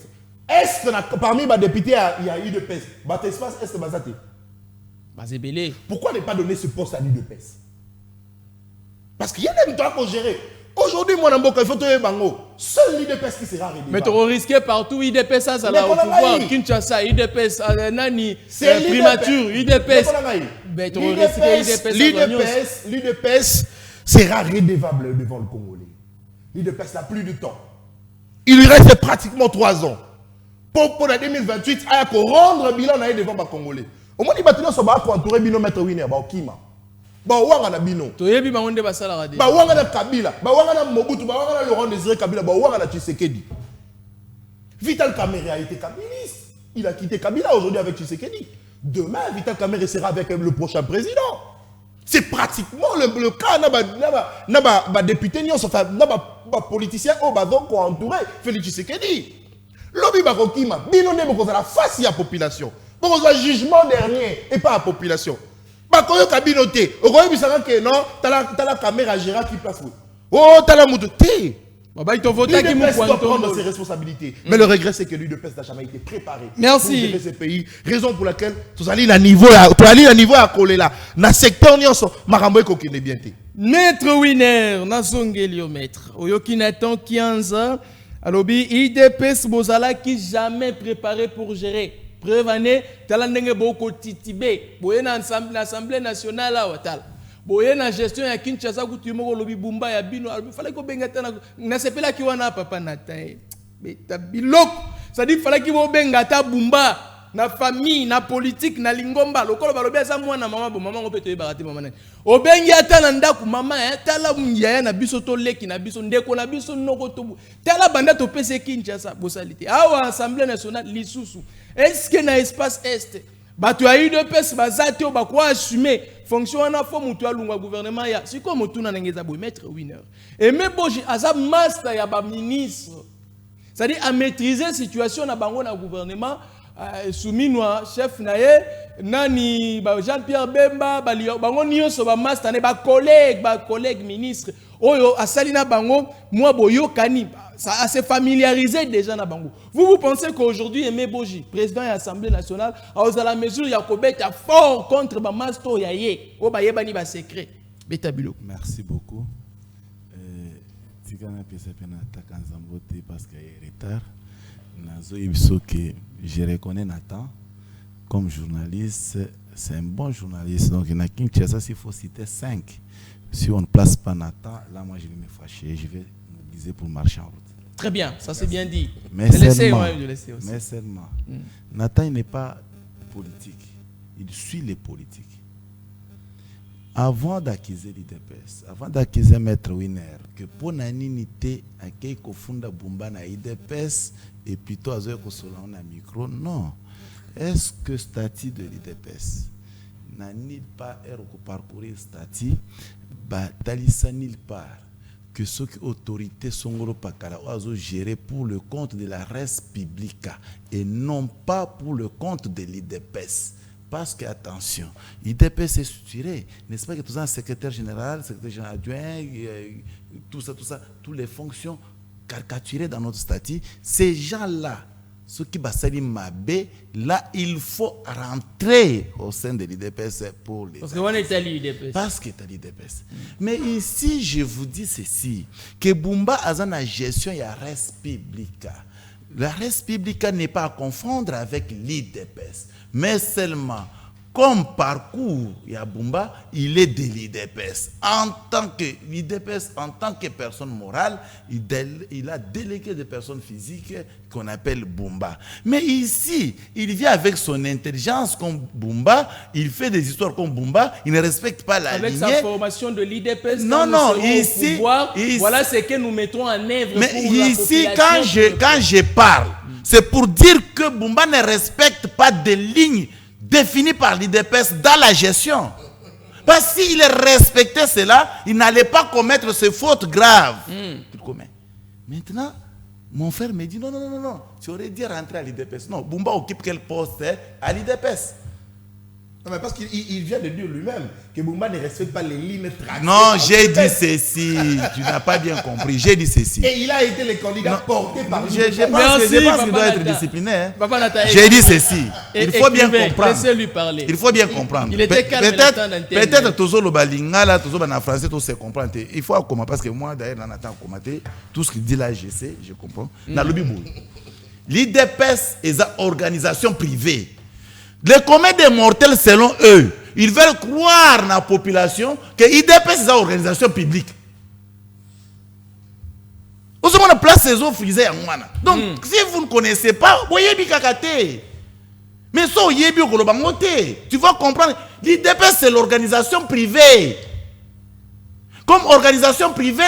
Est, parmi les députés, il y a l'IDPS. Espace est, pourquoi ne pas donner ce poste à l'IDPS? Parce qu'il y a des temps pour gérer. Aujourd'hui, mon amboka, il faut te bango. Seul l'IDPS qui sera rédhibitoire. Mais tu risqué partout, IDPS, ça là au pouvoir. Kinshasa, IDPS, Nani, primature, IDPS. L'IDPS sera rédévable devant le Congolais. L'IDPS n'a plus de temps. Il lui reste pratiquement 3 ans. Pour la 2028, il y a rendre bilan devant le Congolais. Au moins, il va entourer Bino Maître Winner, Kima. Wanga na Bino. Toyebi bangonde basala radio. Wanga na Kabila, wanga na Mobutu, wanga na Laurent Désiré Kabila, wanga na Tshisekedi. Vital Kamerhe a été kabiliste. Il a quitté Kabila aujourd'hui avec Tshisekedi. Demain, Vital Kamerhe sera avec le prochain président. C'est pratiquement le cas. N'a député, n'a politicien, donc entouré Félix Tshisekedi. Lobby Bakokima, Bino ne boko la face à la population. Boko la jugement dernier et pas à la population. Bakoyo kabinoté, okoyo bisaka que non, la caméra gérant qui place. Oh, t'as moutou té. Baba il te voté qui doit prendre ses responsabilités. Mais le regret c'est que l'UDPS n'a jamais été préparé. Merci. Pour gérer ce pays, raison pour laquelle tu allais à niveau à coller là. Dans le secteur nyonso, makambo ko kine bien té. Maître Winner, nazongelio maître. Oyoki Nathan Kianza, alobi IDPS bozala qui jamais préparé pour gérer. Preuve année, talandenge boko titibé, boye na l'Assemblée nationale à Ouattara. Boye na gestion ya Kinshasa kutumoko lobi bumba ya bino, fallait ko benga tana na sepela ki wana papa natai. Beta biloko, ça dit fallait ki bo benga ta bumba na famille, na politique, na lingomba, lokolo balobi asa mwana mama bo mama ngope to barati mama nani. Obengi ata na ndaku mama tala munyaya na biso to leki na biso ndeko na biso noko to. Tala banda to pese Kinshasa bosalite. Awa Assemblée nationale lisusu. Est-ce que dans l'espace Est, tu as eu deux personnes qui ont assumé fonction na fo mutu alunga gouvernement ya siko mutu na ngeza boy Maître Winner. Et même boji azab master ya ba ministre. C'est-à-dire à maîtriser la situation na bango na gouvernement souminwa chef naye nani Jean-Pierre Bemba bango nyonso ba master ne ba collègue ministre oyo asalina bango moi boyo kani. Ça s'est familiarisé déjà dans Bango. Vous pensez qu'aujourd'hui, Aimé Boji, président de l'Assemblée nationale, à la mesure où il y a fort contre Masto Yaye, au Bayebani va secret. Merci beaucoup. Parce qu'il y a retard. Je reconnais Nathan comme journaliste. C'est un bon journaliste. Donc, il y en a qui s'il faut citer 5. Si on ne place pas Nathan, là, moi, je vais me fâcher. Je vais mobiliser pour marcher en route. Très bien, ça c'est bien dit. Mais seulement, Nathan n'est pas politique. Il suit les politiques. Avant d'accuser l'IDPS, avant d'accuser Maître Winner, que pour l'unité, à qui funda Bumba na IDPS et plutôt à ce que cela on a micro, non. Est-ce que statut de l'IDPS n'a nulle part parcourir stati, talisa nulle part que ce que autorité songolo pakala oiseau géré pour le compte de la res publica et non pas pour le compte de l'IDPS. Parce que, attention, l'IDPS est structuré. N'est-ce pas que tout ça, secrétaire général adjoint, tout ça, toutes les fonctions caricaturées dans notre statut, ces gens-là, ceux qui basali mabé, là, il faut rentrer au sein de l'IDPS pour les... Parce que on est à l'IDPS. Parce que c'est à l'IDPS. Mais ici, je vous dis ceci, que Bumba a une gestion, il y a res publica. La res publica n'est pas à confondre avec l'IDPS. Mais seulement, comme parcours, Yabumba, il est de l'IDPS. En tant que l'IDPS, en tant que personne morale, il a délégué des personnes physiques qu'on appelle Bumba. Mais ici, il vient avec son intelligence comme Bumba, il fait des histoires comme Bumba, il ne respecte pas la lignée. Avec sa formation de l'IDPS, non, ici, voilà ce que nous mettons en œuvre. Mais pour ici, la population. quand je parle, c'est pour dire que Bumba ne respecte pas des lignes définies par l'IDPS dans la gestion. Parce qu'il respectait cela, il n'allait pas commettre ces fautes graves qu'il commet. Maintenant, mon frère me dit non, tu aurais dû rentrer à l'IDPS. Non, Bumba occupe quel poste à l'IDPS? Non, mais parce qu'il vient de dire lui-même que Bumba ne respecte pas les lignes tracées. Non, j'ai dit ceci. Tu n'as pas bien compris. J'ai dit ceci. Et il a été le candidat porté par lui. Je pense qu'il doit être discipliné. J'ai dit ceci. Il faut bien comprendre. Laissez-lui parler. Il faut bien comprendre. Il était calme. Peut-être tous les balingala, tous les français, tous se comprendre. Il faut comment parce que moi d'ailleurs dans attend commenter tout ce qu'il dit là, je sais, je comprends. Dans le Bible, l'IDPS est une organisation privée. Les communs des mortels, selon eux, ils veulent croire dans la population que l'IDPS est une organisation publique. Vous avez place ces eaux frisées en moi. Donc, si vous ne connaissez pas, vous voyez Bikakate. Mais ça, vous voyez tu vas comprendre. L'IDPS, c'est l'organisation privée. Comme organisation privée,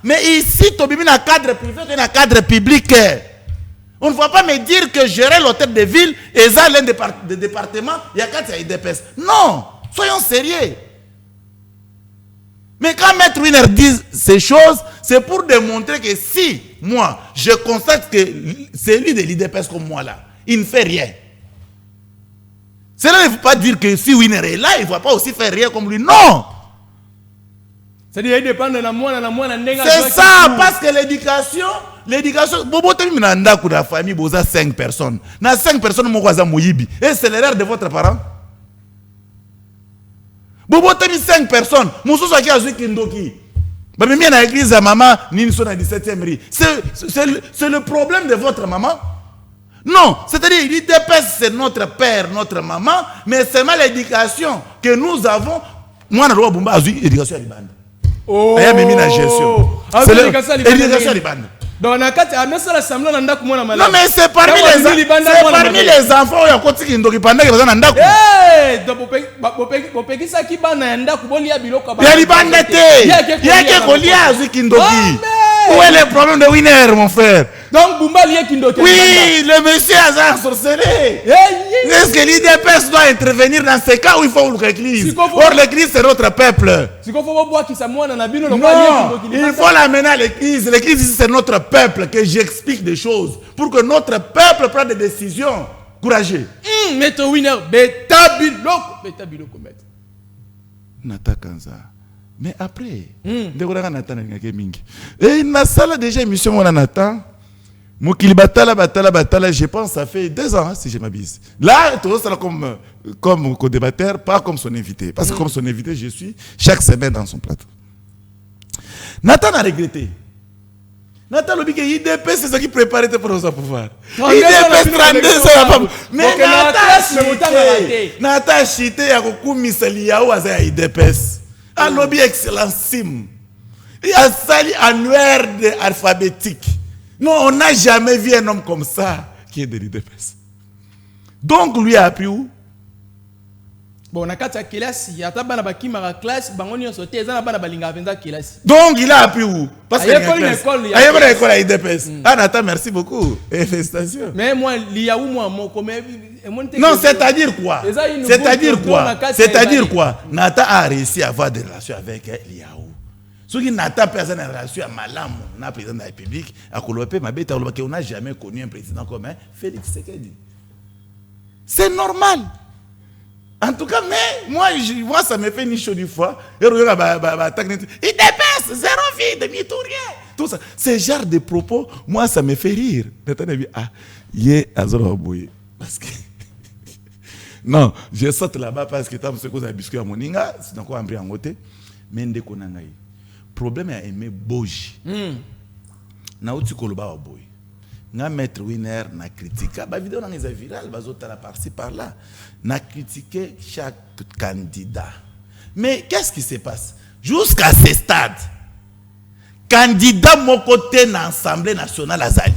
mais ici, tu as un cadre privé, tu as un cadre public. On ne va pas me dire que gérer l'hôtel de ville et ça l'un des départements, il y a 4 IDPS. Non, soyons sérieux. Mais quand Maître Winer dit ces choses, c'est pour démontrer que si moi, je constate que c'est lui de l'IDPS comme moi là, il ne fait rien. Cela ne veut pas dire que si Winer est là, il ne va pas aussi faire rien comme lui. Non. C'est-à-dire, il dépend de la moine. C'est ça, parce que l'éducation, bobo temi na ndaku da famille boza 5 personnes. Na 5 personnes moko za moyibi. Et c'est l'erreur de votre parent. Bobo temi 5 personnes. Mususu aki azui kindoki. Ba mimi na église à maman nini so na 17e rue. C'est le problème de votre maman. Non, c'est-à-dire l'IDPS c'est notre père, notre maman, mais c'est mal l'éducation que nous avons. Moi na doit bumba azui éducation à libanda. Oh. Aya mimi na gestion. C'est l'éducation à libanda. Non, mais c'est parmi les enfants qui ont continué à pendant que vous avez où est le problème de Winer, mon frère? Donc, Bumba lié Kindoki. Oui, le monsieur a sorcelé. Est-ce que l'IDPS doit intervenir dans ces cas où il faut l'église? Or, l'église, c'est notre peuple. Non, il faut l'amener à l'église. L'église, c'est notre peuple que j'explique des choses pour que notre peuple prenne des décisions courageuses. Maître Winer, beta biloko. Nata Kanza. Mais après, et na sala déjà émission mon Nathan. Mokili batala, je pense ça fait 2 ans si je m'abuse. Là, tout ça comme co-débatteur, pas comme son invité. Parce que comme son invité, je suis chaque semaine dans son plateau. Nathan a regretté. Nathan le dit que l'IDP c'est ce qui préparait pour nos pouvoirs. l'IDP 32 ans. Mais Nathan chité ya kokumisa liao aza IDPS. Un lobby excellentissime. Il y a sali annuaire alphabétique. Non, on n'a jamais vu un homme comme ça qui est de l'IDPS. Donc lui a appris où? Bon, on a 4 classes, il y a bana ba ki mara classe, bango nyo sauté, ça na bana balinga penza classe. Donc il a appris où? Parce que il y a une école, il y a une école à IDPS. Ah Nathan, merci beaucoup. Et félicitations. Mais moi il y a où moi comme non, c'est-à-dire quoi? C'est-à-dire quoi? C'est-à-dire quoi? Nathan a réussi à avoir des relations avec Liaou. Ceux qui n'ont pas personne en relation à Malam, un président de la République, à Kolopé, on n'a jamais connu un président comme Félix Tshisekedi. C'est normal. En tout cas, mais moi, ça me fait ni chaud du foie. Il dépasse, zéro vie, demi-tour, rien. Tout ça. Ce genre de propos, moi, ça me fait rire. Parce que. Non, je saute là-bas parce que tu as un biscuit à Moninga, c'est encore un brin en côté. Mais il y a un problème à aimer Boji. Na uti koloba boy. Na maître winner na critique. Ba vidéo na ngeza viral bazota la par-ci par-là. Na critiquer chaque candidat. Mais qu'est-ce qui se passe? Jusqu'à ce stade, candidat mon côté dans l'Assemblée nationale Azali.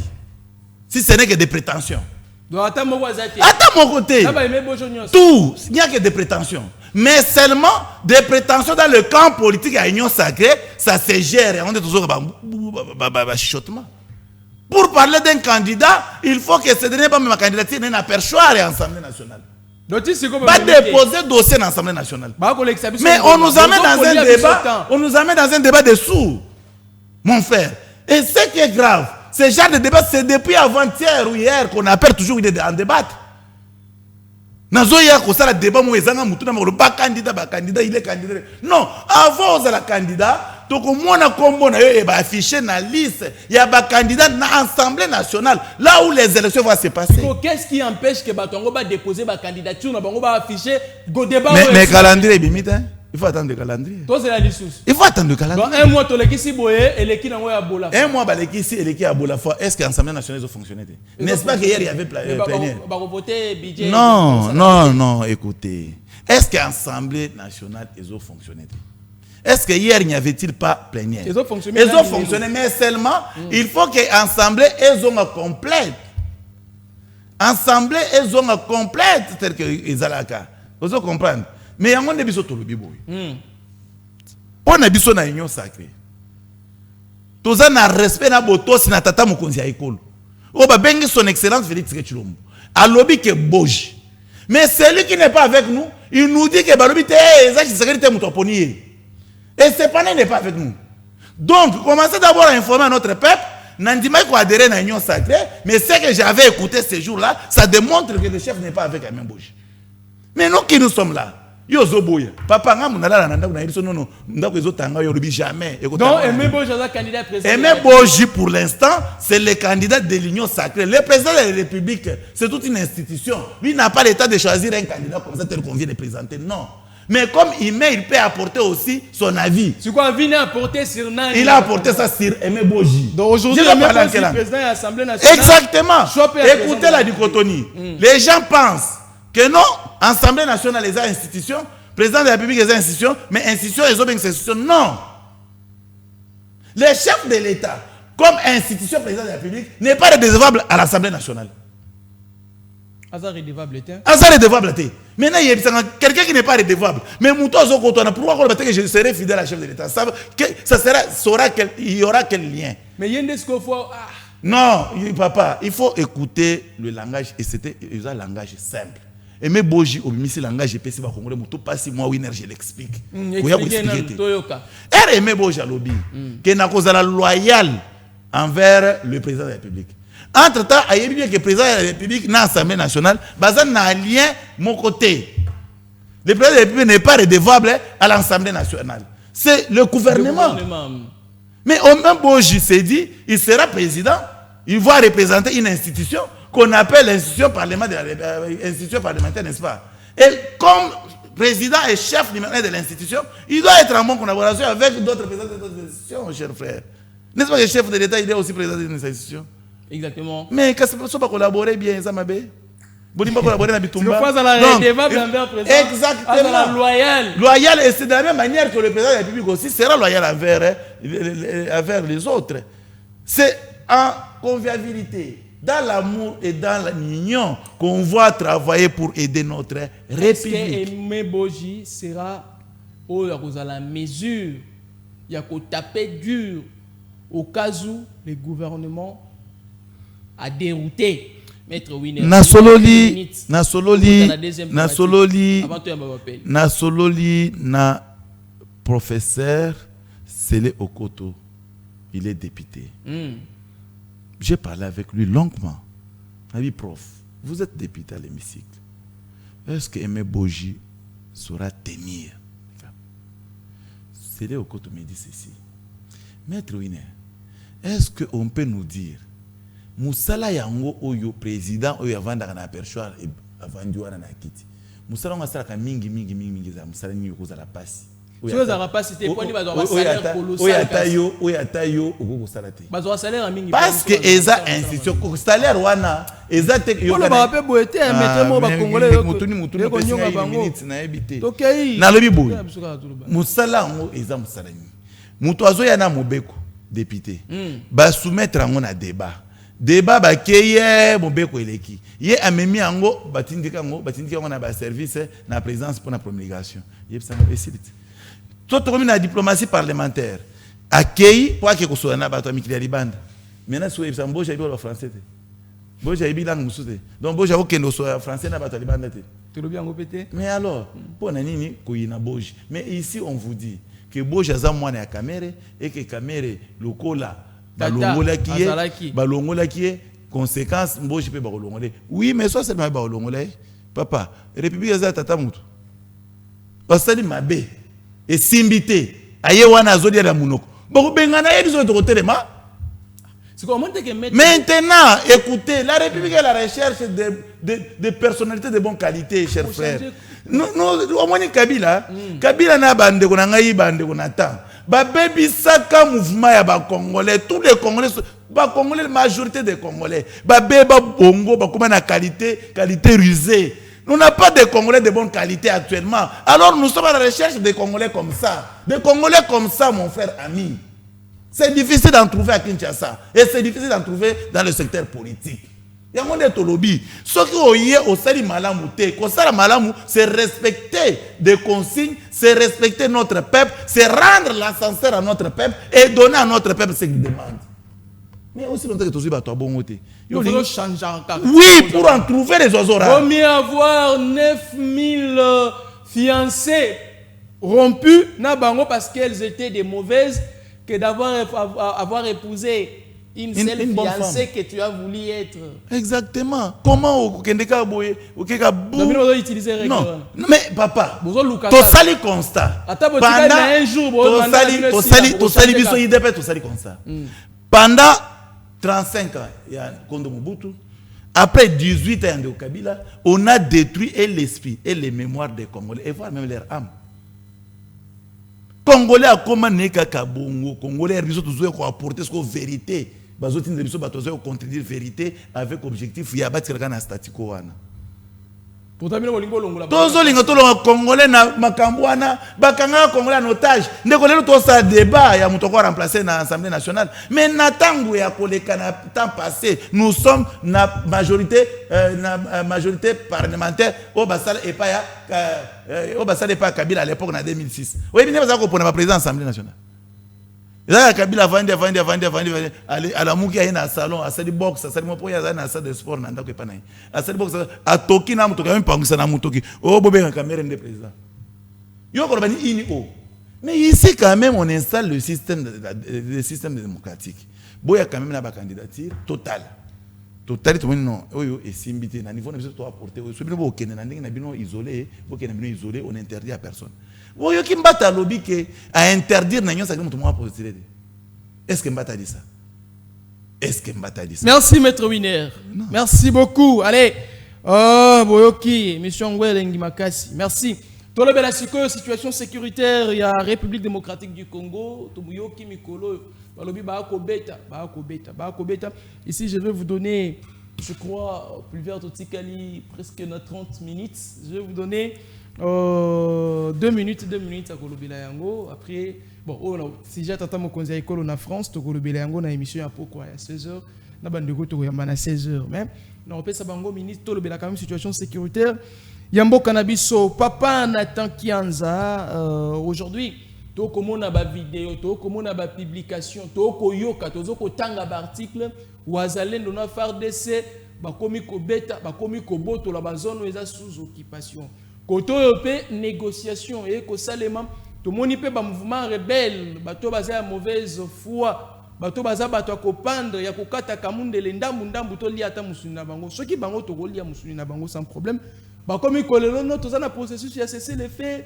Si ce n'est que des prétentions. Attends mon côté. Tout, il n'y a que des prétentions. Mais seulement des prétentions dans le camp politique à l'Union sacrée, ça se gère. Et on est toujours chuchotement. Pour parler d'un candidat, il faut que ce dernier pas ma candidature n'ait pas perchoir à l'Assemblée nationale. Pas déposer dossier dans l'Assemblée nationale. Mais on nous amène dans un débat, on nous amène dans un débat de sourds, mon frère. Et ce qui est grave, ce genre de débat, c'est depuis avant-hier ou hier qu'on appelle toujours en débattre. Nazoya ko sala débat mo ezanga mutu na ba candidat, il est candidat. Non, avant aux la candidat, donc mona kombo na yo e ba afficher na liste, il y a ba candidat na Assemblée nationale, là où les élections vont se passer. Qu'est-ce qui empêche que Batongo va déposer ba candidature na bango ba afficher go débat? Mais calendrier bimite, hein? Il faut attendre le calendrier. Il faut attendre le calendrier. Donc un mois to lekisi boye et leki na ngoya bola. Un mois ba lekisi et leki a bola fois. Est-ce que l'Assemblée nationale a fonctionné? N'est-ce pas que hier il y avait plénière? Non, écoutez. Est-ce que l'Assemblée nationale a fonctionné? Est-ce que hier il n'y avait-il pas plénière? Ils ont fonctionné, mais seulement il faut que l'Assemblée ait une complète. Assemblée ait une complète, c'est-à-dire que Izalaka. Vous comprenez? Mais il y a un monde qui tolobi boy. Pour na biso na union sacrée. Toza na respect na botos na tata mokonzi ya ekolo. O ba bengi son excellence Félix Tshisekedi. Alobi ke boji. Mais celui qui n'est pas avec nous, il nous dit que balobi te ezaki Tshisekedi te muto poni. Et ce panel n'est pas avec nous. Donc, commencez d'abord à informer notre peuple. Nandima ko adhérer na union sacrée, mais ce que j'avais écouté ces jours-là, ça démontre que le chef n'est pas avec Amen Boji. Mais nous qui nous sommes là, yo zoboya papa nga munala na ndako na yiso non ndako ezotanga yo lobi jamais. Donc Aimé Boji est candidat président. Aimé Boji pour l'instant c'est le candidat de l'Union sacrée. Le président de la République c'est toute une institution. Lui n'a pas l'état de choisir un candidat comme ça tel qu'on vient de présenter, non. Mais comme il peut apporter aussi son avis. C'est quoi vient apporter sur Nani? Il a apporté ça sur Aimé Boji. Donc aujourd'hui Aimé Boji est président de l'Assemblée nationale. Exactement. Écoutez la dichotomie. Les gens pensent que non, Assemblée nationale les institutions, président de la République les institutions, mais institutions les autres institutions, non. Le chef de l'État, comme institution président de la République, n'est pas redevable à l'Assemblée nationale. Azar redevable était. Azar redevable était. Maintenant, il y a quelqu'un qui n'est pas redevable. Mais pourquoi que je serai fidèle à la chef de l'État? Il y aura quel lien? Mais il y a une fois. Non, papa, il faut écouter le langage et c'était un langage simple. Aimé Boji au misi langage PC ba congolais muto pas moi winner je l'explique. Aimé Boji à lobby que na kozala loyal envers le président de la République. Entre-temps, il y a bien que le président de la République dans l'Assemblée nationale, bazan na lien mon côté. Le président de la République n'est pas redevable à l'Assemblée nationale. C'est le gouvernement. Mais au même Boji s'est dit, il sera président, il va représenter une institution qu'on appelle l'institution parlementaire, n'est-ce pas? Et comme président et chef de l'institution, il doit être en bonne collaboration avec d'autres présidents d'autres institutions, cher frère. N'est-ce pas que le chef de l'État, il est aussi président d'une institution? Exactement. Mais quand ça va collaborer bien, ça m'a bien. Vous ne pouvez pas collaborer avec Bitumba. Exactement. Loyal, et c'est de la même manière que le président de la République aussi sera loyal envers les autres. C'est en convivialité, dans l'amour et dans l'union qu'on va travailler pour aider notre Est-ce que République. Aimé Boji sera à la mesure, il y a qu'au taper dur au cas où le gouvernement a dérouté Maître Winner. Nasololi, na professeur Sele Okoto, il est député. J'ai parlé avec lui longuement. Il m'a dit, prof, vous êtes député à l'hémicycle. Est-ce que Aimé Boji saura tenir? Sele Okoto me dit ceci. Maître Winner, est-ce qu'on peut nous dire, Moussala Yango Oyo, président, Oyo avant d'arriver à perchoir et avant d'y aller à Kiti. Moussala on a ça mingi za Moussala ni yoko za la passe. Si vous avez pas cité point, il va avoir salaire colossal. Oyo oko salate. Bazo salaire mingi. Parce que eza institution salaire wana eza te yo na ba pe boete mettre mo ba congolais mutuni ko nyonga bango. Na ebité. Okay. Na lobi boy. Moussala ngo eza Moussala ni. Muto azo ya na mobeko député. Ba soumettre ngo na débat. Débat ba keye mobeko eleki. Ye amemi yango batindika ngo na ba service na présidence pour la promulgation. Ye ça me facilite. Tout comme la diplomatie parlementaire. Accueilli pour que soit na bato mikili libanda. Maintenant so yebisa mboja ibi français te. Mboja ibi langue musuté. Donc mboja okendo so français na bato libanda te. Tu le bien ngopete. Mais alors, pour nani ko yina boji. Mais ici on vous dit que boja za mwana ya kamere et que kamere lokola balongola qui est conséquence mboji pe balongolé. Oui, mais soit seulement balongolé. Papa, république za tata mutu. Osali mabe et simbité. Aye wana zodi la munoko. Bon bengana yebizo de kotelema. C'est comment que maintenant, écoutez, la République est la recherche de personnalités de bonne qualité, chers frères. Nous, au moins Kabila, Kabila n'a bande qu'on a ngaï bande qu'on attend. Ba baby saka mouvement ya ba Congolais, tous les Congolais, ba Congolais, la majorité des Congolais, ba beba bongo, ba comment na qualité rusée. Nous n'avons pas de Congolais de bonne qualité actuellement. Alors nous sommes à la recherche de Congolais comme ça. Des Congolais comme ça, mon frère ami. C'est difficile d'en trouver à Kinshasa. Et c'est difficile d'en trouver dans le secteur politique. Il y a un tolobi. Ce qui est au sali malamu te, ko sala malamu, c'est respecter des consignes, c'est respecter notre peuple, c'est rendre l'ascenseur à notre peuple et donner à notre peuple ce qu'il demande. Mais aussi longtemps que tu as bon côté. Il faut changer en carte. Oui, pour en trouver les oiseaux rares. Il vaut mieux avoir 9000 fiancés rompus parce qu'elles étaient des mauvaises que d'avoir épousé une seule fiancée que tu as voulu être. Exactement. Comment au Kendeka boye au Keka bou utiliser non, mais papa. To sali constat. Pendant un jour to sali biso idep to sali constat. Pendant 35 ans, il y a Kondo Mobutu. Après 18 ans de Kabila, on a détruit l'esprit et les mémoires des Congolais, et voire même leur âme. Congolais a comment neka kabongo, Congolais biso toujours ko apporter ce vérité, bazo tin biso batozo contredire vérité avec objectif ya batiraka na statiko wana. Tozo linga tolonga Congolais na makambo wana bakanga Congolais en otage. Ndeko lelo to sa débat ya muto ko remplacer na Assemblée nationale. Mais na tangu ya koleka na temps passé, nous sommes na majorité parlementaire au basal et pas ya au basal et pas Kabila à l'époque en 2006. Oui, bien ça ko pour na président de l'Assemblée nationale. Là Kabila vandi allez à la muki ya na salon à sali box à sali mo poya na salle de sport na ndako epana à sali box à toki na mutoka même pangisa na mutoki oh bobe na caméra de président yo ko bani ini o mais ici quand même on installe le système démocratique boya quand même na ba candidature totale tout le monde non oyo et simbité na niveau na biso to apporter so bino bo kende na ndenge na bino isolé bo kende bino isolé on interdit à personne. Oyo ki mbata lobby que à interdire na nyonsa ke mutu mo poser. Est-ce que mbata dit ça? Est-ce que mbata dit ça? Merci maître Winner. Non. Merci beaucoup. Allez. Oh boyoki mission ngwelengi makasi. Merci. Tolobe la situation sécuritaire, il y a République démocratique du Congo, Tomuyoki Mikolo, balobi ba ko beta. Ici je vais vous donner, je crois, plus vers Totikali presque 30 minutes. Je vais vous donner 2 minutes à Kolobela Yango. Après, bon, si j'attends mon conseil école en France, to Kolobela Yango na émission à pourquoi à 16h na bandeko to yamba na 16h mais na opesa bango ministre to lobela quand même situation sécuritaire yambo cannabiso papa Nathan Kianza aujourd'hui to komona ba vidéo to komona ba publication to koyoka tozo ko tanga ba article wazalendo na FARDC bakomi ko beta bakomi ko boto la bazone eza sous occupation koto yope négociation et ko salema to moni pe ba mouvement rebelle bato baza mauvaise foi bato baza bato akopandre ya kokata kamundele ndambu to lia ata musuni na bango soki bango to kolia musuni na bango sans problème bakomi kolelo no toza na processus ya cesser les faits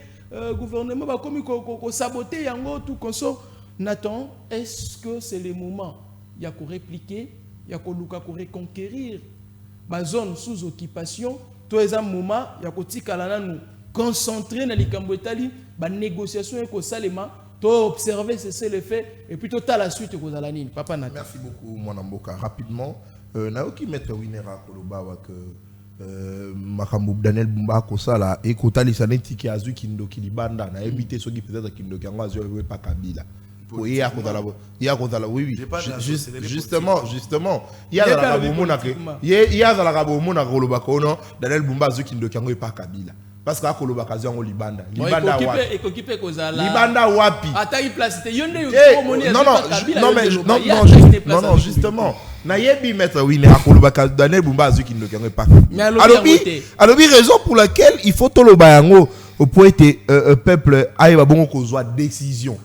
gouvernement bakomi ko saboter yango tout konso Nathan est-ce que c'est le moment ya ko répliquer ya ko luka ko reconquérir ba zone sous occupation to eza moment ya ko tikala nanu concentrer na likambo etali ba négociation et ko salema to observer cesser les faits et puis to ta la suite ko zala nini papa Nathan. Merci beaucoup mon amboka rapidement naoki mettre winera koloba wa que makambo Daniel Bumba ko sala et ko talisa neti ki azu kindoki libanda na éviter soki peut-être kindoki ngo azu pas Kabila. Oui, il y a oui, justement, il y a la Rabomona Kolobakono, Daniel Bumba Zukindoki pas Kabila. Parce que Kolobakazi en Libanda. Libanda Wapi. Non, justement. Nayebi mettre Winner à Kolobakazi, Daniel Bumba Zukindoki pas Kabila. Alors, raison pour laquelle il faut Tolobayango pour être peuple aïe bon qu'on soit décision.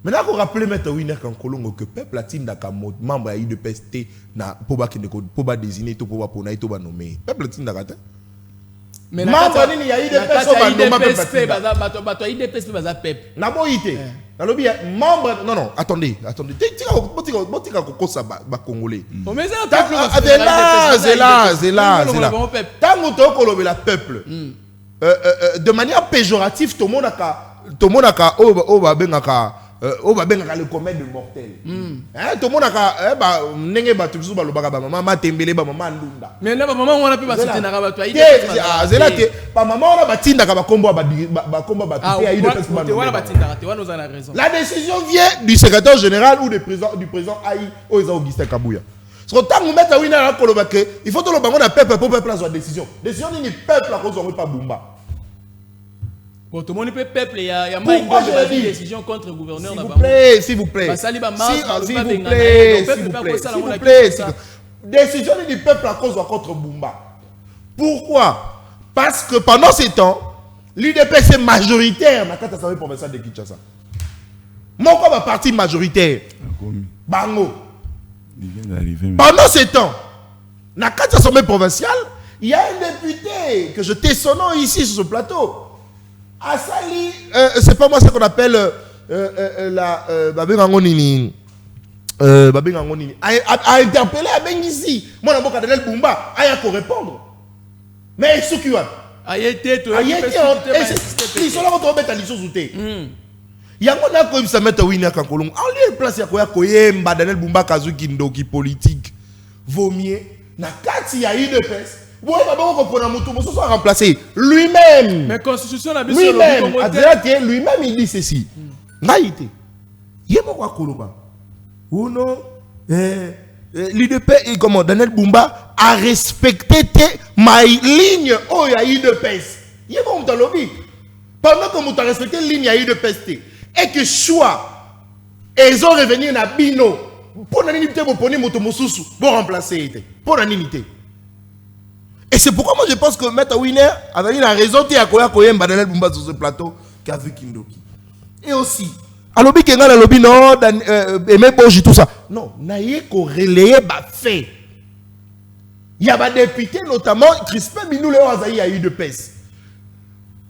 Maintenant, on rappelle mettre Winner quand Kolongo que peuple latine d'aka membre à IDPST na poba qui ne poba désigner tout poba pour naï tout ba nommer peuple latine d'aka. Mais membre nini ya IDPST ba nommer peuple bato IDPST baza peuple. Na boité. Na lobi membre non attendez. Tika kokosa ba congolais. On met ça peuple. C'est là. Tango to kolobela peuple. De manière péjorative tout le monde a le comète de mortel. Tout le monde a nenge ba tuzu ba lobaka ba maman tembele ba maman ndunda. Mais là ba maman on a pu ba soutenir ba toi. Zela te ba maman on a ba tinda ba kombo ba kombo ba tuer aïe de personne. Tu vois la batinda tu vois nous en a raison. La décision vient du secrétaire général ou du président Aïe Oza Augustin Kabouya. Parce que tant que mettre Winner à kolobaka il faut que le bango na peuple pour peuple soit décision. Décision ni peuple à cause on pas Bumba. Bon, tout le monde peut peuple, il y a une décision contre le gouverneur. S'il vous plaît. Décision du peuple à cause contre Bumba. Pourquoi? Parce que pendant ces temps, l'UDPS est majoritaire dans la Assemblée provinciale de Kinshasa. Mon quoi ma partie majoritaire? Bango. Pendant ces temps, dans l'Assemblée provinciale, il y a un député que je t'ai son nom ici sur ce plateau. Asali, c'est pas moi ce qu'on appelle Babingangonini. A interpellé à Bengisi. Moi, je suis Daniel Bumba. Il faut répondre. Mais ce qui a été, ils sont là pour mettre à l'issue sous thé. Il y a un peu de mettre Winner Kankolong. En lieu de place, il y a Daniel Bumba Kazuki Ndoki politique. Vommier. Na kati ya IDPS. Vous voyez, remplacé lui-même. Mais constitution la lui-même il dit ceci. Naïté. Yémo Koloba. Uno l'IDP comment Daniel Bumba a respecté ma ligne oh ya IDPS. Yémo mutalobi. Pendant que vous avez respecté la ligne ya IDPS et que choix ils ont revenu na bino pour l'unité pour poni moto mosusu pour remplacer pour l'unité. Et c'est pourquoi moi je pense que Maître Winner avait la raison de Koya Daniel Bumba sur ce plateau qu'a vu Kindoki. Et aussi, à l'objet qu'il y a dans lobby, non, Aimé Boji, tout ça. Non, naïe qu'on relaye ba fait. Il y a des députés, notamment Crispin Minou Léo Azaï a eu de pèse.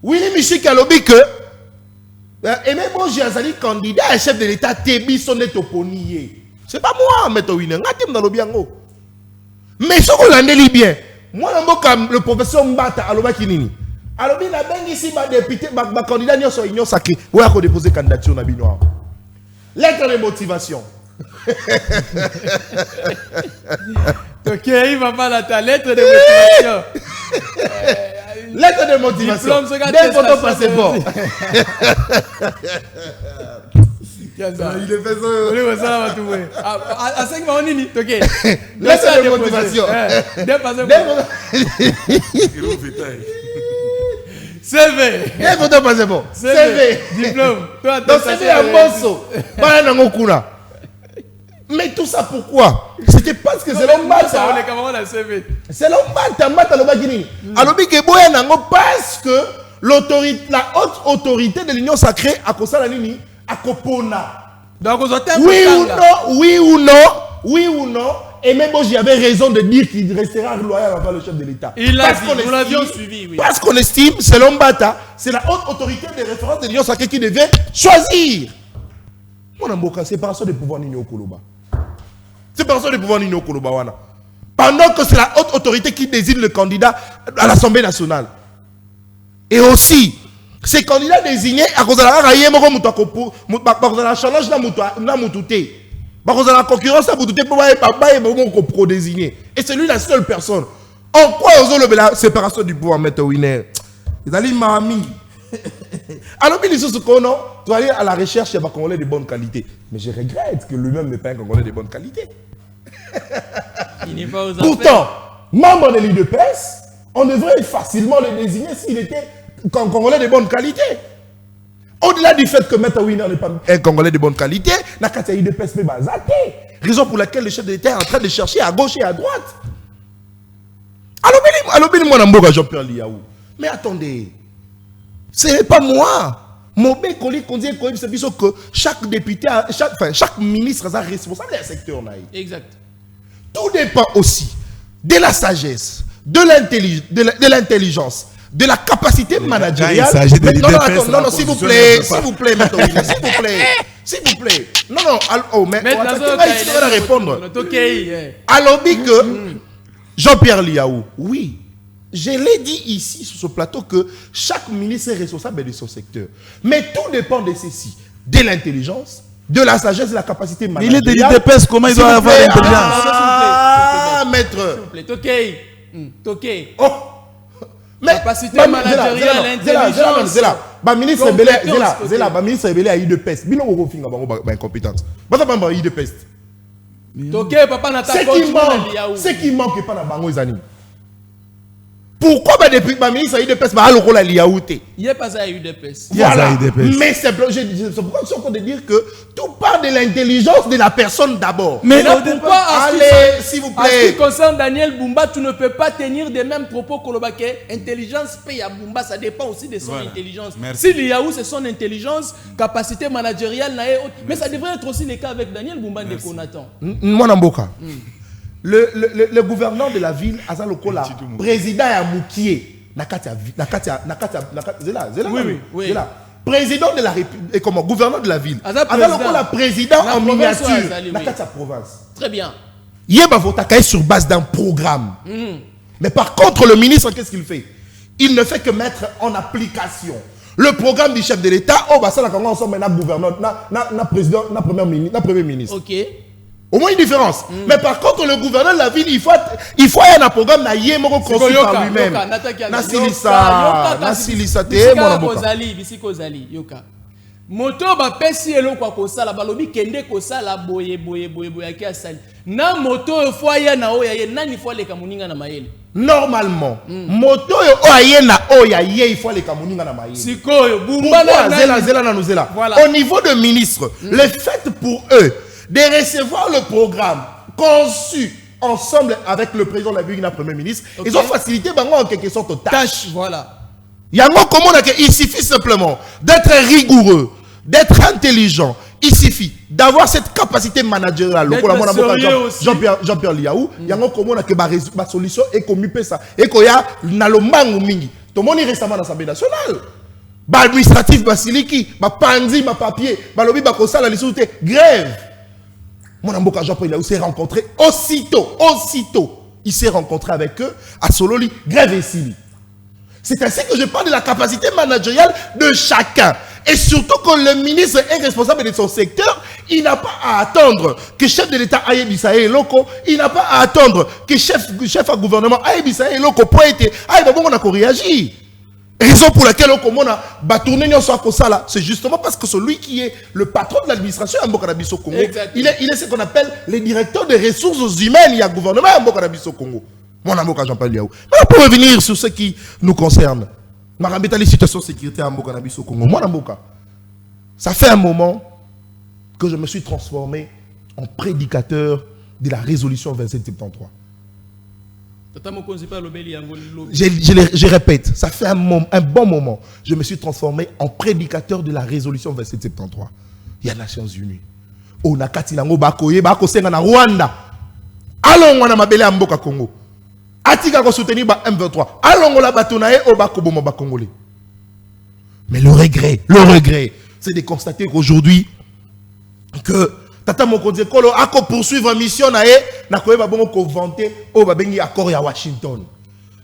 Willy Michik a lobby que Aimé Boji Azali candidat à chef de l'État Tébi son oponié. C'est pas moi, Maître Winner. N'a-t-il dans lobby en haut. Mais ce qu'on l'a dit bien. Moi, le professeur Mbata, aloba kinini. Alobi na bengi si ba député, ba candidat n'y a union sacrée. Où a déposé candidature na binoa. Lettre de motivation. Ok, il va pas dans ta lettre de motivation. Lettre de motivation. Des photos passeport. Il est fait ça. À 5 mois, on est ok. Laissez la motivation. CV. CV. Diplôme. Donc CV à Monso. Mais tout ça pourquoi? C'était parce que c'est l'homme Mata. C'est l'homme Mata le Bagini. Alors parce que l'autorité, la haute autorité de l'Union sacrée a causé la ligne à Kopona. Donc oui ou non. Et même moi j'avais raison de dire qu'il restera loyal envers le chef de l'État. Il l'a dit, nous l'avions suivi, oui. Parce qu'on estime, selon Bata, c'est la haute autorité de référence de l'Union sacrée qui devait choisir. Mon amboka, séparation des pouvoirs Nino Koloba. Séparation des pouvoirs Nino Koloba wana. Pendant que c'est la haute autorité qui désigne le candidat à l'Assemblée nationale. Et aussi, ces candidats désignés à cause de la challenge na mutute. Parce que la concurrence a bouté pour pro désigné. Et c'est lui la seule personne. En quoi ils ont la séparation du pouvoir mettre winner? Ils allaient mami. Alors il dit ce qu'on a, tu vas aller à la recherche d'un Congolais de bonne qualité. Mais je regrette que lui-même n'est pas un Congolais de bonne qualité. Il n'est pas aux pourtant, membre de l'UDPS, on devrait facilement le désigner s'il était un Congolais de bonne qualité. Au-delà du fait que Meta Winner n'est pas un Congolais de bonne qualité, Nakata UDPS peut bazater. Raison pour laquelle le chef de l'État est en train de chercher à gauche et à droite. Alors, moi, Jean-Pierre Liaou. Mais attendez, ce n'est pas moi. Mon bec, c'est que chaque député, chaque ministre est responsable d'un secteur. Exact. Tout dépend aussi de la sagesse, de l'intelligence, de la capacité managériale. Non, s'il vous plaît, s'il vous plaît. Non, mais on va répondre. Alors, que Jean-Pierre Liaou, oui, je l'ai dit ici sur ce plateau que chaque ministre est responsable de son secteur. Mais tout dépend de ceci, de l'intelligence, de la sagesse, de la capacité managériale. Il est de l'IDPS, comment il doit avoir l'intelligence? Ah, maître. S'il vous plaît, Toké. Oh. Mais capacité managériale, intelligence. Ba ministre Belé a eu de peste. Bilon au finga ba incompétence. Ba ça ba eu de peste. Toké papa na ta ce qui manque pas na bango ezani. Pourquoi depuis ma ministre a eu de peste ba aloko la liaouté? Il n'y a pas eu de peste. Voilà. Mais c'est pourquoi je suis en train de dire que tout part de l'intelligence de la personne d'abord. Mais pourquoi allez, s'il vous plaît. En ce qui concerne Daniel Bumba, tu ne peux pas tenir des mêmes propos que Kolobake. Intelligence paye à Bumba, ça dépend aussi de son intelligence. Si Liaou c'est son intelligence, capacité managériale, mais ça devrait être aussi le cas avec Daniel Bumba de Konatan. Moi Namboka. Le gouverneur de la ville, Azan Lokola, président Yamoukié, oui. Président de la République, comment gouverneur de la ville, Azan Lokola, président en miniature, Nakata province. Très bien. Yéba Votakaï sur base d'un programme. Mais par contre, le ministre, qu'est-ce qu'il fait? Il ne fait que mettre en application le programme du chef de l'État. Oh, bah ça, là, ensemble, na gouverneur, na président, na premier ministre. Ok. Au moins une différence. Mais par contre, le gouverneur de la ville, il faut un programme na yémoro construit par lui-même. Na silisa te mon aboka. Yoka. Moto ba pesi elo kwa kosala balobi kende kosala boye ki asali. Na moto fo ya na oya ye nani fo le kamuninga na mayele. Normalement, moto yo oya na oya ye il faut le kamuninga na mayele. Sikoyo Bumba na zela. Au niveau de ministre, le fait pour eux de recevoir le programme conçu ensemble avec le président de la République et le premier ministre, ils ont facilité en quelque sorte aux tâches. Voilà. Il suffit simplement d'être rigoureux, d'être intelligent. Il suffit d'avoir cette capacité managériale. Jean-Pierre Liaou, il y a une solution et comme ça. Et qu'il y a un mingi. Tout le monde est récemment dans l'Assemblée nationale. Administratif, basiliki, panzi, papier, balobi, bakosala, la grève. Mon amboka Jean-Pierre Liaou s'est rencontré aussitôt. Il s'est rencontré avec eux à Sololi, grève et Sili. C'est ainsi que je parle de la capacité managériale de chacun. Et surtout que le ministre est responsable de son secteur, il n'a pas à attendre que chef de l'État aille Bissaye Loko, il n'a pas à attendre que chef à gouvernement aille Bissaye Loko pour être, on a réagi. Raison pour laquelle on a tourné c'est justement parce que celui qui est le patron de l'administration à Mbokanabiso Congo, il est ce qu'on appelle le directeur des ressources humaines, il y a gouvernement à Mbokanabiso Congo. Mon amour, Jean-Paul Liaou. Mais pour revenir sur ce qui nous concerne, Marambeta, les situations de sécurité à Mbokanabiso Congo, mon amour, ça fait un moment que je me suis transformé en prédicateur de la résolution 2773. Je répète, ça fait un bon moment. Je me suis transformé en prédicateur de la résolution 2773. Il y a les Nations Unies. On a Katilango Bakoye, Bakosenga na Rwanda. Allons, on a mabele à Mboka Congo. Atika ko soutenir ba M23. Allons, on a batonaye au Bakobomo Bakongolais. Mais le regret, c'est de constater qu'aujourd'hui, que Tata Mokonzi Kolo a poursuivre la mission na koyeba bongo ko vanter au babengi accord ya Washington.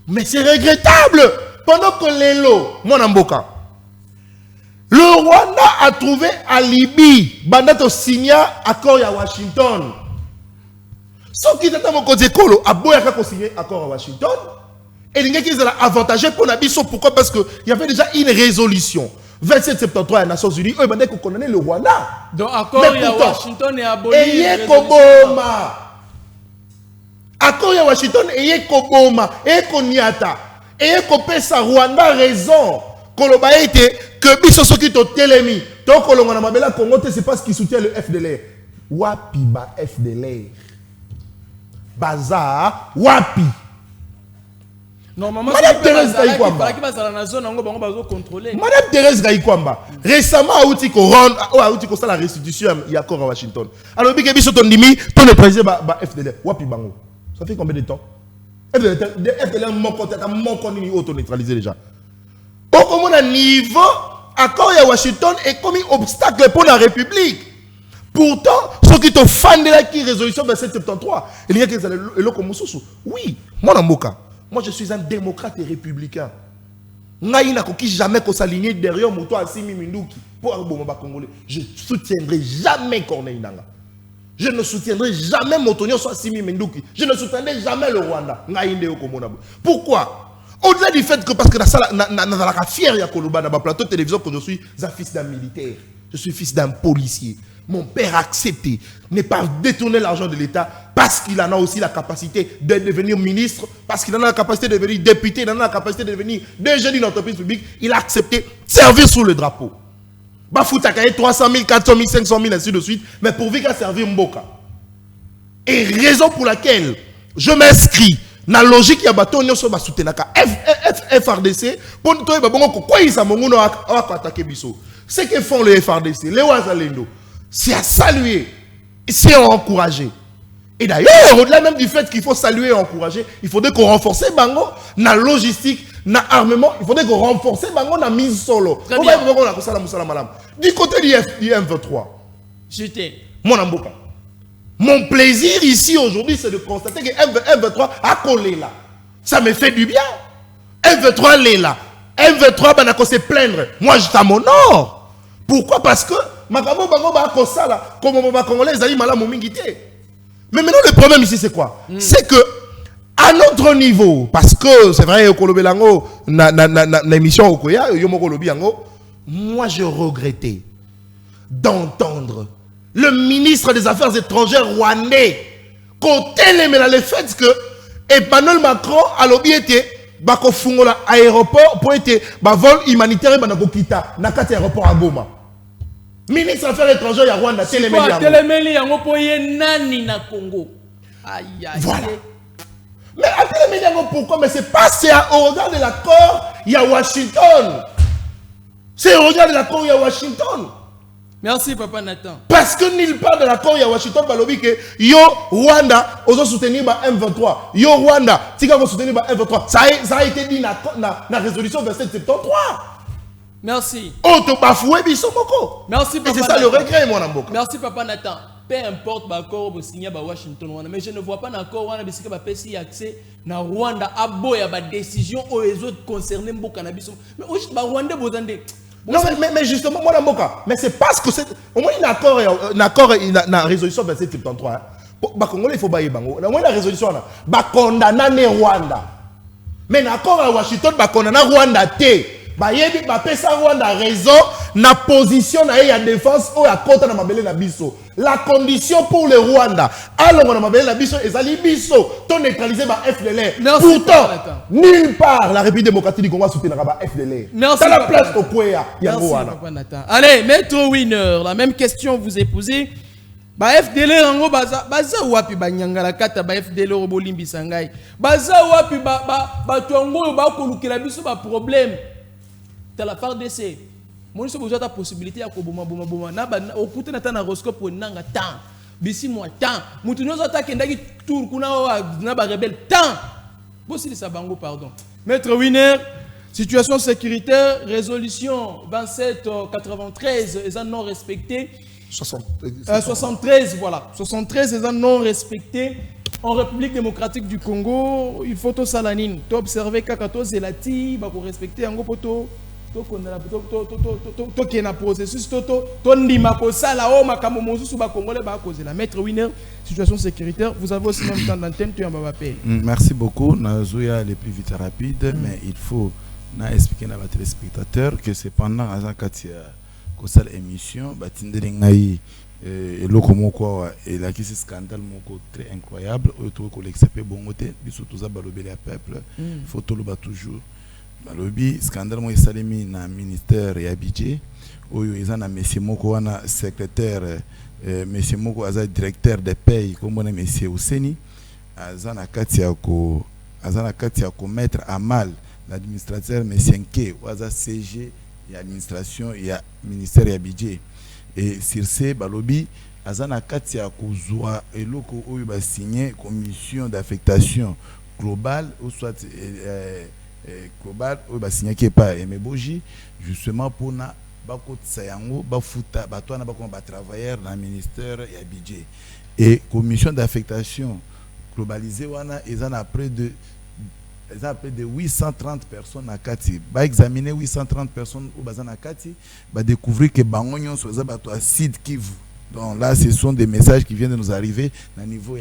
Mais c'est regrettable pendant que Lelo Monamboka le Rwanda a trouvé alibi bandato signé accord ya Washington. Sauf que Tata Mokonzi Kolo a boyaka ko signer accord à Washington et l'ingé qu'ils ont avantagé pour Nabiso. Pourquoi? Parce que il y avait déjà une résolution 2773 des Nations Unies, eux ils condamné le Rwanda. Donc accord à Washington et aboli. Eye Koboma. Accord à Washington eye Koboma, eye Koniata, eye Kopesa Rwanda raison. Koloba été que biso soki to telemi. Donc kolonga na mabela Congo c'est parce qu'il soutient le FDLR. Wapi ba FDLR. Bazar wapi. Normalement, Madame Thérèse Gaïkwamba. Madame Thérèse Gaïkwamba. Récemment, a outi la restitution, il y a accord à Washington. Alors, il y a ton neutralisé FDLR. Wapi bango. Ça fait combien de temps? FDLR mon auto-neutralisé déjà. Au niveau, accord à Washington est comme un obstacle pour la République. Pourtant, ceux qui ont fan de la résolution 2773, il y a qui ont oui, mon amoka. Moi, je suis un démocrate et républicain. Je ne jamais s'aligner derrière mon toit à Simi Mindouki pour Arboumba Congolais. Je ne soutiendrai jamais Corneille Nanga. Je ne soutiendrai jamais Motonio soit Simi Mindouki. Je ne soutiendrai jamais le Rwanda. Pourquoi? Au-delà du fait que, parce que dans la fière de Koloba, dans le plateau de télévision, que je suis un fils d'un militaire, je suis fils d'un policier. Mon père a accepté, n'est pas détourner l'argent de l'État parce qu'il en a aussi la capacité de devenir ministre, parce qu'il en a la capacité de devenir député, il en a la capacité de devenir DG d'une entreprise publique. Il a accepté de servir sous le drapeau. Bafouta 300 000, 400 000, 500 000, ainsi de suite, mais pourvu qu'à servir Mboka. Et raison pour laquelle je m'inscris dans la logique ya bato nyonso ba soutenaka FRDC pour nous quoi ils amongono attaquer biso. Ce que font les FRDC, les Wazalendo, c'est à saluer, c'est à encourager. Et d'ailleurs, au-delà même du fait qu'il faut saluer et encourager, il faudrait qu'on renforce Bango dans la logistique, dans l'armement, il faudrait qu'on renforce Bango dans la mise solo. Du côté du M23, mon amboka. Mon plaisir ici aujourd'hui, c'est de constater que M23 a collé là. Ça me fait du bien. M23 est là. M23 banako se plaindre. Moi, je suis à mon nord. Pourquoi? Parce que Makamo Bango ba kosala comme on va congolais ils allaient malamu mingité. Mais maintenant le problème ici c'est quoi? C'est que à notre niveau, parce que c'est vrai Kolobelango na émission Okoya Yomoko Lobiango, moi je regrettais d'entendre le ministre des Affaires étrangères rwandais côté le fait que Emmanuel Macron a lobby était bako fungola aéroport pour être vol humanitaire banako kita na kati aéroport à Goma. Ministre des Affaires étrangères il y a Rwanda Télémeli yango po ye nani na Congo. Aïe aïe. Voilà. Mais à Télémeli yango pourquoi? Mais c'est pas au regard de l'accord il y a Washington. C'est au regard de l'accord il y a Washington. Merci Papa Nathan. Parce que nulle part de l'accord il y a Washington balobi que yo Rwanda ozo soutenir ba M23. Yo Rwanda tika ko soutenir ba M23. Ça a été dit na résolution 2773. Merci. Oh, tu bafoué biso moko. Merci Papa. Et c'est ça le regret mon amboka. Merci Papa Nathan. Peu importe l'accord au signé à Washington, mais je ne vois pas d'accord où on a péci accès na Rwanda à boya ba décision aux autres concernés mboka na biso. Mais aujourd'hui ba Rwanda bozande. Non mais justement mon amboka. Mais c'est parce que c'est au moins un accord na résolution 2773. Ba Congolais il faut bailler bango. Au moins la résolution là ba condamner Rwanda. Mais l'accord à Washington ba condamner Rwanda té. bayebi bapesa Rwanda raison na position na ya défense ou ya kota na mabele na biso. La condition pour le Rwanda alors na mabele na biso ezali biso to neutraliser ba FDLR. Pourtant nulle part la République démocratique du Congo a soutenu ba FDLR. Dans la place au Kouya ya Rwanda. Allez, Maître Winner, la même question vous est posée. Ba FDLR ngo baza wapi ba nyangala kata ba FDLR bolimbisa ngai. Baza wapi ba tongo ba kolukela biso ba problème. T'as la part d'essai. Moi je besoin ta possibilité ya ko boma na ba okuta na tana horoscope nanga temps. Bisi moi temps. Mutu nyozo attaque ndaki tour kuna na ba rebelle temps. Bosi sa bango pardon. Maître Winner, situation sécuritaire, résolution 2793 est non respectée. 73, voilà. 73 est non respecté. En République démocratique du Congo, il faut tout salanine. Tu observer kakato zelati, bah pour respecter un gros to qui est na processus to ndima ko sala o makamo mosusu ba congolais ba cause la Maître Winner, situation sécuritaire, vous avez aussi même temps d'antenne tu en va payer. Merci beaucoup. Nazoya les plus vite rapide, mais il faut na expliquer à nos téléspectateurs que c'est pendant Azakatia kosala émission batindeli ngai eloko moko et la kisi scandale moko très incroyable autour ko l'expliquer bongote biso toza balobeli ya peuple photo lo ba toujours balobi scandale mo esalemi na ministère ya budget oyo eza na monsieur moko wana secrétaire monsieur moko aza directeur des pays comme on monsieur Ouseni aza na kati ya ko mettre à mal l'administrateur monsieur Nke aza CG il y a administration, il y a ministère, il y a budget. Et sur ce, balobi, azana katia kozwa eloko oyo ba signé commission d'affectation globale ou soit globale oyo ba signé qui pas Emeboji justement pour na bakotsa yango bafuta batwana bakoma ba travailleurs dans ministère et budget. Et commission d'affectation globalisée wana ezana près de 830 personnes à Kati. Ba examiner 830 personnes au bazan à Kati, ba découvrir que bangonyon so za bato acide Kivu. Donc là ce sont des messages qui viennent de nous arriver na niveau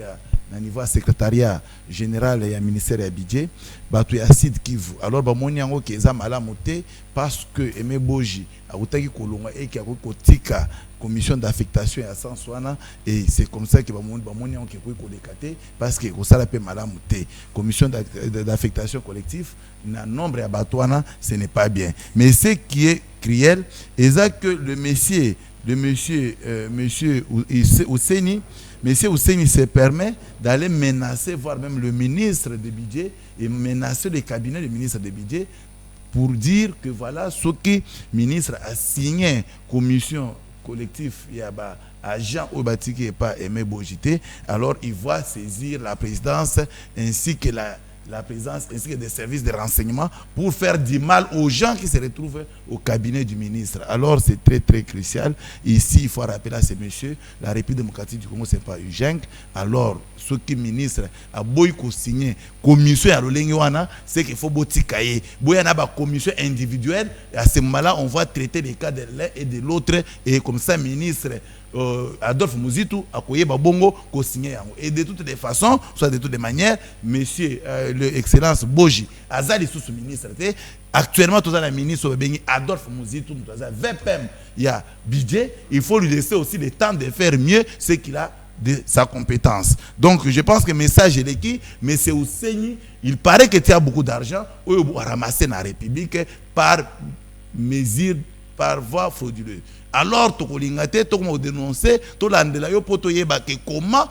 à secrétariat général et à ministère et budget bato acide Kivu. Alors ba moni yango ke za malamu te parce que Emeboji a utaki kolonga et ki akotika commission d'affectation à Sanswana et c'est comme ça que ba moni yango ke ko décater parce que ça la paie malamu te commission d'affectation collective na nombre ya batwana ce n'est pas bien. Mais ce qui est cruel est que le monsieur Ouseni se permet d'aller menacer, voire même le ministre des budgets et menacer le cabinet du ministre des budgets pour dire que voilà ce que le ministre a signé commission collective il y a agent au bâti qui n'est pas aimé Bojité, alors il va saisir la présidence ainsi que la présence ainsi que des services de renseignement pour faire du mal aux gens qui se retrouvent au cabinet du ministre. Alors c'est très très crucial. Ici, il faut rappeler à ces messieurs, la République démocratique du Congo, ce n'est pas UGENC. Alors, ce qui le ministre a beau signé commission à l'Olengiwana, c'est qu'il faut botikaye. Boy na ba commission individuelle. Et à ce moment-là, on va traiter les cas de l'un et de l'autre. Et comme ça, ministre Adolphe Muzitu a koye babongo ko signé yango. Et de toutes les façons, soit de toutes les manières, monsieur l'excellence Boji azali sous ministre actuellement tout ça la ministre Adolphe Muzitu tout ça VPM il y a budget, il faut lui laisser aussi le temps de faire mieux ce qu'il a de sa compétence. Donc je pense que le message est qui, mais c'est aussi il paraît que tu as beaucoup d'argent ou ramasser dans la République par mesure par voie frauduleuse. Alors, tu as dénoncé, tu as dénoncé, comment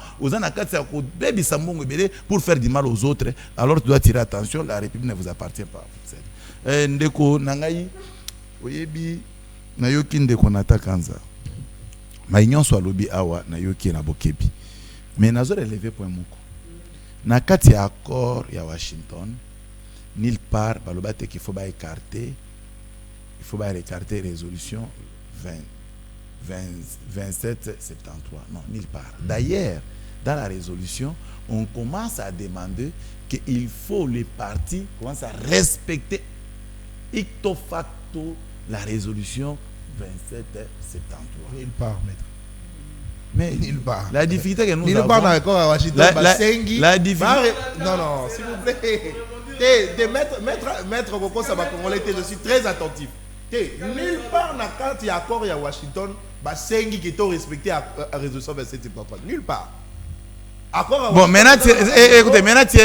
pour faire du mal aux autres. Alors, tu dois tirer attention, la République ne vous appartient pas. Ndeko Nangayi, oyebi, nayoki ndeko natakanza. Maïnyon soit lobby awa, nayoki na bokebi. Mais nazo relevé point moko. Na kati ya accord ya Washington, nulle part, balobate qu'il faut pas écarter. Il faut écarter résolution 2773. Non, nulle part. D'ailleurs, dans la résolution, on commence à demander qu'il faut les partis commencent à respecter icto facto la résolution 2773. Nulle part, maître. Mais nulle part. La difficulté que nous nulle avons... part dans l'accord à Washington, la difficulté... Non, s'il vous plaît. Maître Koko Saba Congolais, je suis très attentif. Nulle part quand il y a accord à Washington, Sengi qui est respecté à résolution 2773. Nulle part. Bon, maintenant, écoutez, maintenant, tu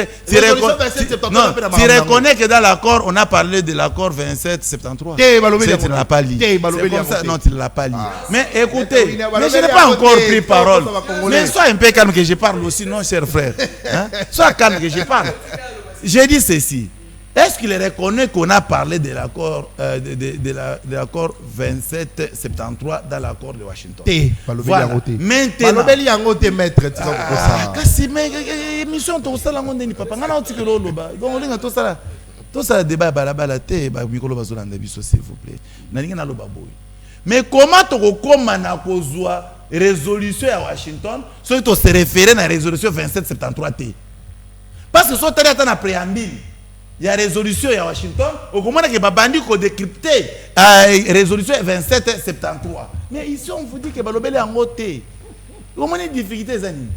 reconnais que dans l'accord, on a parlé de l'accord 2773. Tu ne l'as pas lu. C'est comme ça, non, tu ne l'as pas lu. Mais écoutez, mais je n'ai pas encore pris parole. Mais sois un peu calme que je parle aussi, non, cher frère. Hein? Sois calme que je parle. J'ai dit ceci. Est-ce qu'il reconnaît qu'on a parlé de l'accord de l'accord 2773 dans l'accord de Washington? Voilà. Maintenant, mission tout ça là on n'est pas ngana otiki lo loba donc on tout ça débat balabala te ba mikolo bazolanda biso s'il vous plaît na linga na loba boy mais comment to koma na kozwa résolution à Washington so to se référer na résolution 2773 te parce que so tali na préambule il y a résolution à Washington au comment que babandi ko décrypter résolution 2773 mais ici on vous dit que balobele en côté comment les difficultés zani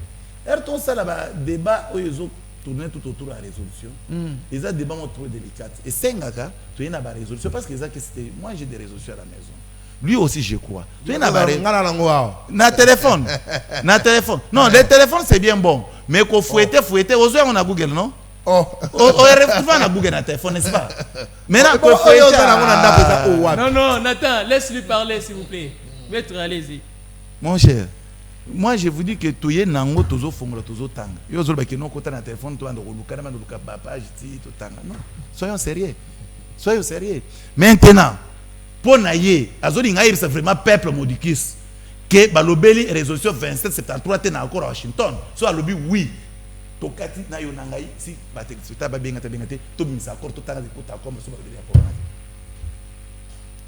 tout ça là débat où ils ont tourné tout autour de la résolution. Ils ont des débats trop délicats. Et c'est un gars, tu as une résolution parce que moi j'ai des résolutions à la maison. Lui aussi je crois. Tu as une téléphone. Na téléphone. Non, le téléphone c'est bien bon, mais qu'on fouette, aux on a Google non? On a Google na téléphone, n'est-ce pas? Maintenant qu'on fouette. Non, Nathan, laisse-lui parler s'il vous plaît. Maître, allez-y. Mon cher. Moi, je vous dis que tu es nango tozo fongola tozo tanga. Yo zo ba keno kota na téléphone to ando luka na luka ba page ti to tanga. Non, soyons sérieux. Soyons sérieux. Maintenant, pour naie, azoli ngai c'est vraiment peuple modikis que balobeli résolution 2773 te na accord à Washington. So alobi oui. To kati na yo nangai si ba te ta ba benga te to bimisa accord to tanga de kota comme so ba beli accord.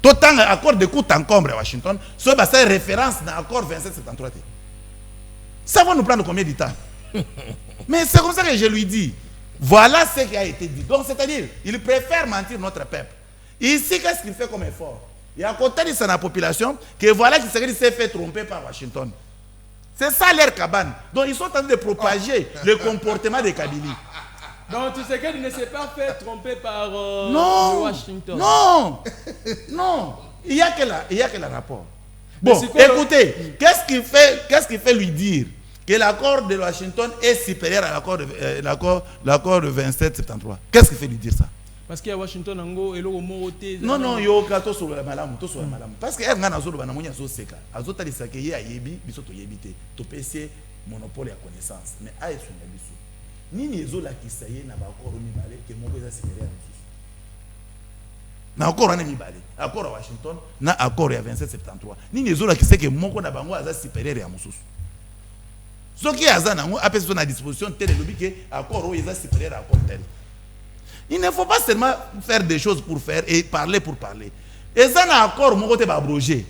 To tanga accord de kota encombre à Washington, so ba ça référence na accord 2773 te. Ça va nous prendre combien de temps? Mais c'est comme ça que je lui dis. Voilà ce qui a été dit. Donc, c'est-à-dire, il préfère mentir notre peuple. Ici, qu'est-ce qu'il fait comme effort? Il y a un côté de sa population que voilà qui s'est fait tromper par Washington. C'est ça leur cabane. Donc, ils sont en train de propager le comportement de Kabylie. Donc, tu sais qu'il ne s'est pas fait tromper par Washington. Non. Il y a que le rapport. Bon, écoutez, qu'est-ce qui fait lui dire que l'accord de Washington est supérieur à l'accord de 2773? Qu'est-ce qui fait lui dire ça? Parce qu'il y a Washington et le moté. Non, yo kato sur la malam, to sur la malam. Parce que ngana zo bana monya zo seka. Azota lisaka ye ayebi biso to yebite. To PC monopole ya connaissance. Mais aye sur na biso. Nini ezo la kisaye na ba accord mi balé que moko za supérieur. Na accord na mi balé. Accord à Washington na accord ya 2773. Nini ezo la kiseke moko na bango aza supérieur ya mususu. Ce qui est à la disposition tel lobby que accord est supérieur à accord tel. Il ne faut pas seulement faire des choses pour faire et parler pour parler. Et ça n'a accord mon côté abrogé.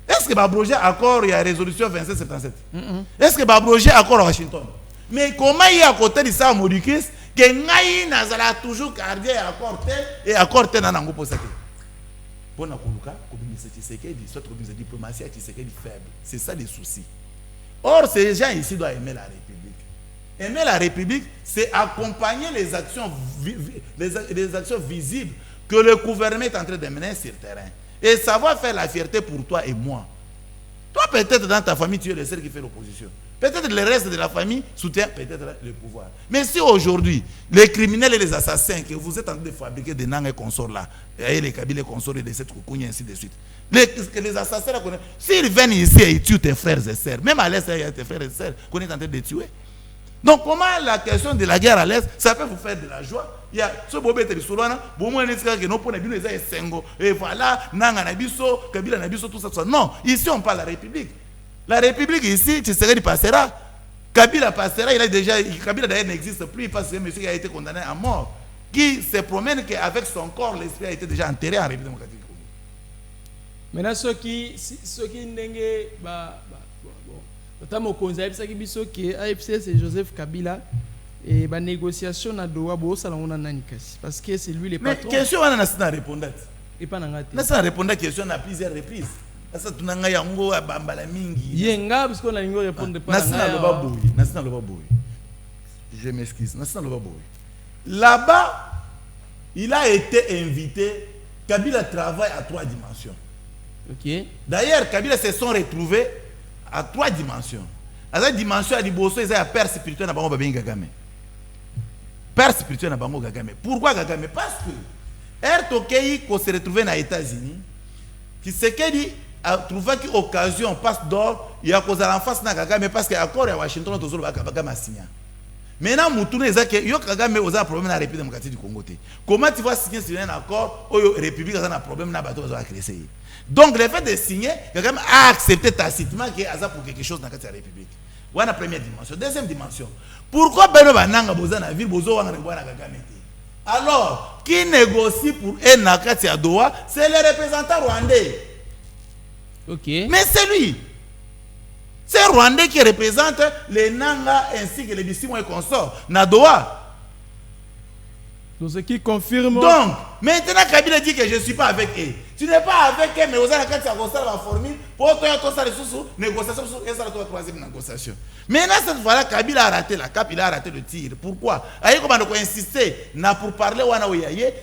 Est-ce que abrogé accord il y a résolution 2777? Est-ce que abrogé accord à Washington? Mais comment il y a à côté de ça Mauricus que ngai nazala toujours gardé accord tel et accord tel nango posate. Bon na koluka ko bimisa Tshisekedi soit ko bimisa diplomatie Tshisekedi faible. C'est ça les soucis. Or, ces gens ici doivent aimer la République. Aimer la République, c'est accompagner les actions visibles que le gouvernement est en train de mener sur le terrain. Et savoir faire la fierté pour toi et moi. Toi, peut-être dans ta famille, tu es le seul qui fait l'opposition. Peut-être le reste de la famille soutient peut-être le pouvoir. Mais si aujourd'hui, les criminels et les assassins que vous êtes en train de fabriquer des nangs et consorts là, et les Kabyles consorts et de cette coucougne ainsi de suite, les assassins là, s'ils viennent ici et ils tuent tes frères et sœurs, même à l'Est, il y a tes frères et sœurs qu'on est en train de tuer. Donc comment la question de la guerre à l'Est, ça peut vous faire de la joie? Il y a ce bobé de Solana, bon moi que non pour les et voilà, nanga nabiso, Kabila nabiso, tout ça. Non, ici on parle de la République. La République ici, Tshisekedi passera. Kabila passera, Kabila d'ailleurs n'existe plus parce que monsieur qui a été condamné à mort, qui se promène qu'avec son corps, l'esprit a été déjà enterré en République démocratique. Maintenant, ceux qui n'engagent notamment AFC c'est Joseph Kabila et la négociation na Doha parce que c'est lui le patron. Mais question on a répondu. Et pas n'angate. On a répondu à question à plusieurs reprises. Ça tu n'as yango bambala mingi. Yenga parce qu'on a répondre pas. Nasina loba boy. Je m'excuse. Nasina loba boy. là-bas, il a été invité. Kabila travaille à 3 dimensions. Ok. D'ailleurs, Kabila se sont retrouvés à 3 dimensions. À cette dimension, il y a un père spirituel dans Bango Gagame. Père spirituel dans Bango Gagame. Pourquoi Gagame? Parce que Ertokei, qu'on s'est retrouvé aux États-Unis, qui s'est dit, a trouvé qu'une occasion, passe d'or, il y a causé en face de Gagame, parce qu'il y a encore à Washington, on a Gagame à signer. Maintenant, Moutoune, il y a un problème dans la République démocratique du Congo. Comment tu vas signer sur un accord où la République a un problème dans la créer? Donc, le fait de signer, Kagame a accepté tacitement qu'il y a pour quelque chose dans la République. Voilà la première dimension. Deuxième dimension. Pourquoi Beno Bananga Boza na ville Bozo Wanga Ngwana Kagame? Alors, qui négocie pour un Nakati à Doha, c'est le représentant rwandais. Ok. Mais c'est lui. C'est Rwandais qui représente les Nanga ainsi que les Bissimo et consorts. Nadoa. Donc ce qui confirme. Donc, maintenant Kabila dit que je ne suis pas avec eux. Tu n'es pas avec eux, mais vous avez la formule pour toi, négociation, et ça la troisième négociation. Maintenant, cette fois-là, Kabila a raté la cape, il a raté le tir. Pourquoi? Aïe, comment on a insisté pour parler,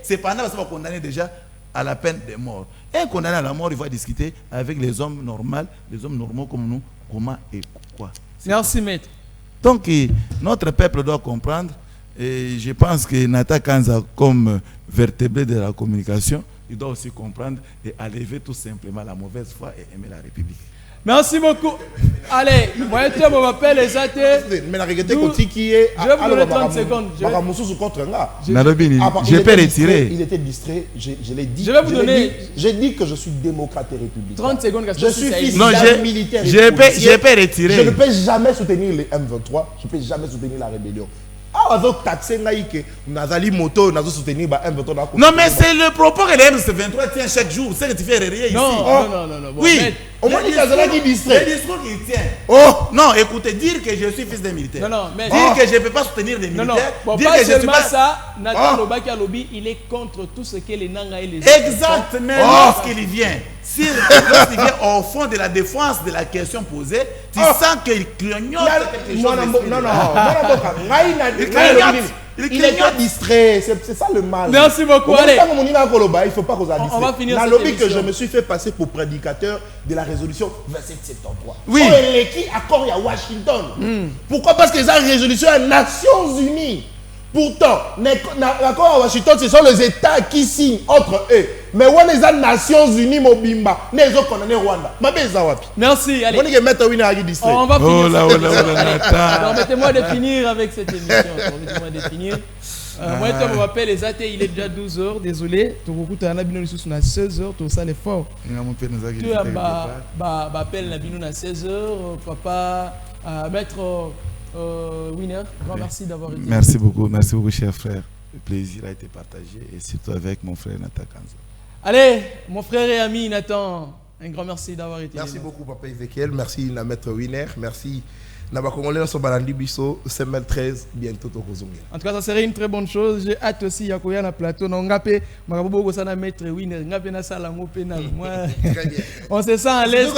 c'est pendant que va condamner déjà à la peine de mort. Un condamné à la mort, il va discuter avec les hommes normaux comme nous. Comment et quoi. Merci, maître. Donc, notre peuple doit comprendre, et je pense que Nata Kanza, comme vertébré de la communication, il doit aussi comprendre et enlever tout simplement la mauvaise foi et aimer la République. Merci beaucoup. Allez, moi, je m'appelle les athées. Mais la réalité qui est. Je vais vous donner 30 secondes. Je peux retirer. Il était distrait, je l'ai dit. Je vais vous donner. J'ai dit que je suis démocrate et républicain. 30 secondes. Je suis fils d'un militaire. Je peux retirer. Je ne peux jamais soutenir les M23. Je ne peux jamais soutenir la rébellion. Non, mais c'est le propos que les M23 tient chaque jour. C'est que tu fais rien ici. Non. Oui. On m'a dit qu'il distrait. Le discours qu'il tient. Oh. Non, écoutez, dire que je suis fils d'un militaire. Non, mais dire que je ne peux pas soutenir des militaires. Bon, dire pas que je suis pas ça. Nathan Lobaki a lobby, il est contre tout ce que les Nanga et les exact, mais lorsqu'il vient, lorsqu'il vient au fond de la défense de la question posée, tu sens qu'il clignote quelque chose. Il est distrait, c'est ça le mal. Merci beaucoup. Allez. Il ne faut pas qu'on a distrait. On va finir cette cette lobby que je émission. me suis fait passer pour prédicateur de la résolution 2773. Oui. Qui accord à Washington. Pourquoi? Parce que c'est une résolution des Nations Unies. Pourtant, l'accord à Washington, ce sont les États qui signent entre eux. Mais on est les Nations Unies, Mobimba, nous avons condamné Rwanda. Merci. Allez. On va finir cette émission. Nathan. Permettez-moi de finir avec cette émission. Permettez-moi de finir. Moi, je m'appelle les athées, il est déjà 12h. Désolé. Tu as 16h, tu as l'effort. Tu as appel la bino à 16h. Papa, maître. Winner, grand merci d'avoir été. Merci beaucoup, cher frère. Le plaisir a été partagé et surtout avec mon frère Nathan Kanza. Allez, mon frère et ami Nathan, un grand merci d'avoir été. Merci beaucoup, Papa Ezekiel. Merci, la maître Winner. Merci. Congolais sur Balandi Bisso, semaine 13, bientôt au Kozonga. En tout cas, ça serait une très bonne chose. J'ai hâte aussi à Koya na plateau. On a maître Winner. On se sent à l'aise.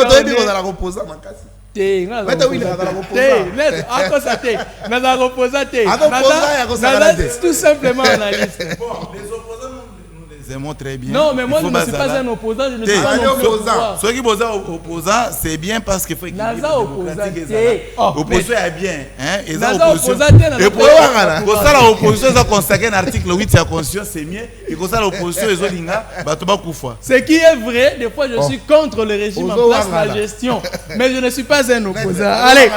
Tout simplement analyste. Les opposants, nous les aimons très bien. Non, mais moi je ne suis pas un opposant, je ne suis pas un opposant. Ceux qui sont opposants, c'est bien parce qu'il faut équilibrer l'opposition est bien. L'opposition, ils ont consacré un article 8 de la Constitution, c'est mieux. Et comme ça, l'opposition, ils ont dit, ce qui est vrai, des fois je suis contre le régime en place, la gestion. Mais je ne suis pas un opposant. Allez,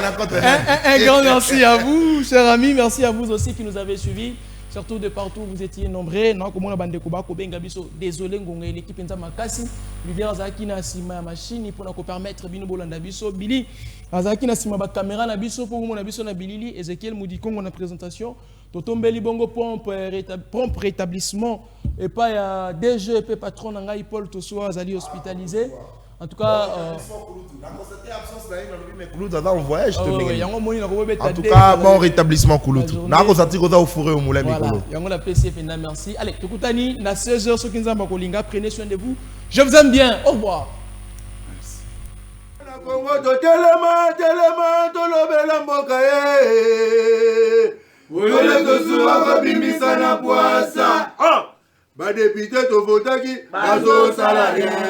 un grand merci à vous, chers amis. Merci à vous aussi qui nous avez suivis. Surtout de partout, vous étiez nombreux. Désolé, l'équipe est makasi. Vivien Azaki na sima machine pour nous permettre de bolanda biso. Billy Azaki na sima ba caméra na biso pour vous na biso na Bilili. Ezekiel Moudikongo na présentation. Totombeli bongo prompt rétablissement et pas ya DG et patron nanga Paul Tosso Azali hospitalisé. En tout cas, en tout cas, bon rétablissement Kouloutou. Merci. Allez, Tokutani, na 16h, ceux qui nous ont kolinga, prenez soin de vous. Je vous aime bien. Au revoir. Boyole tosuwa kobimisa na poasa. Badepite tovotaki bazosala rien.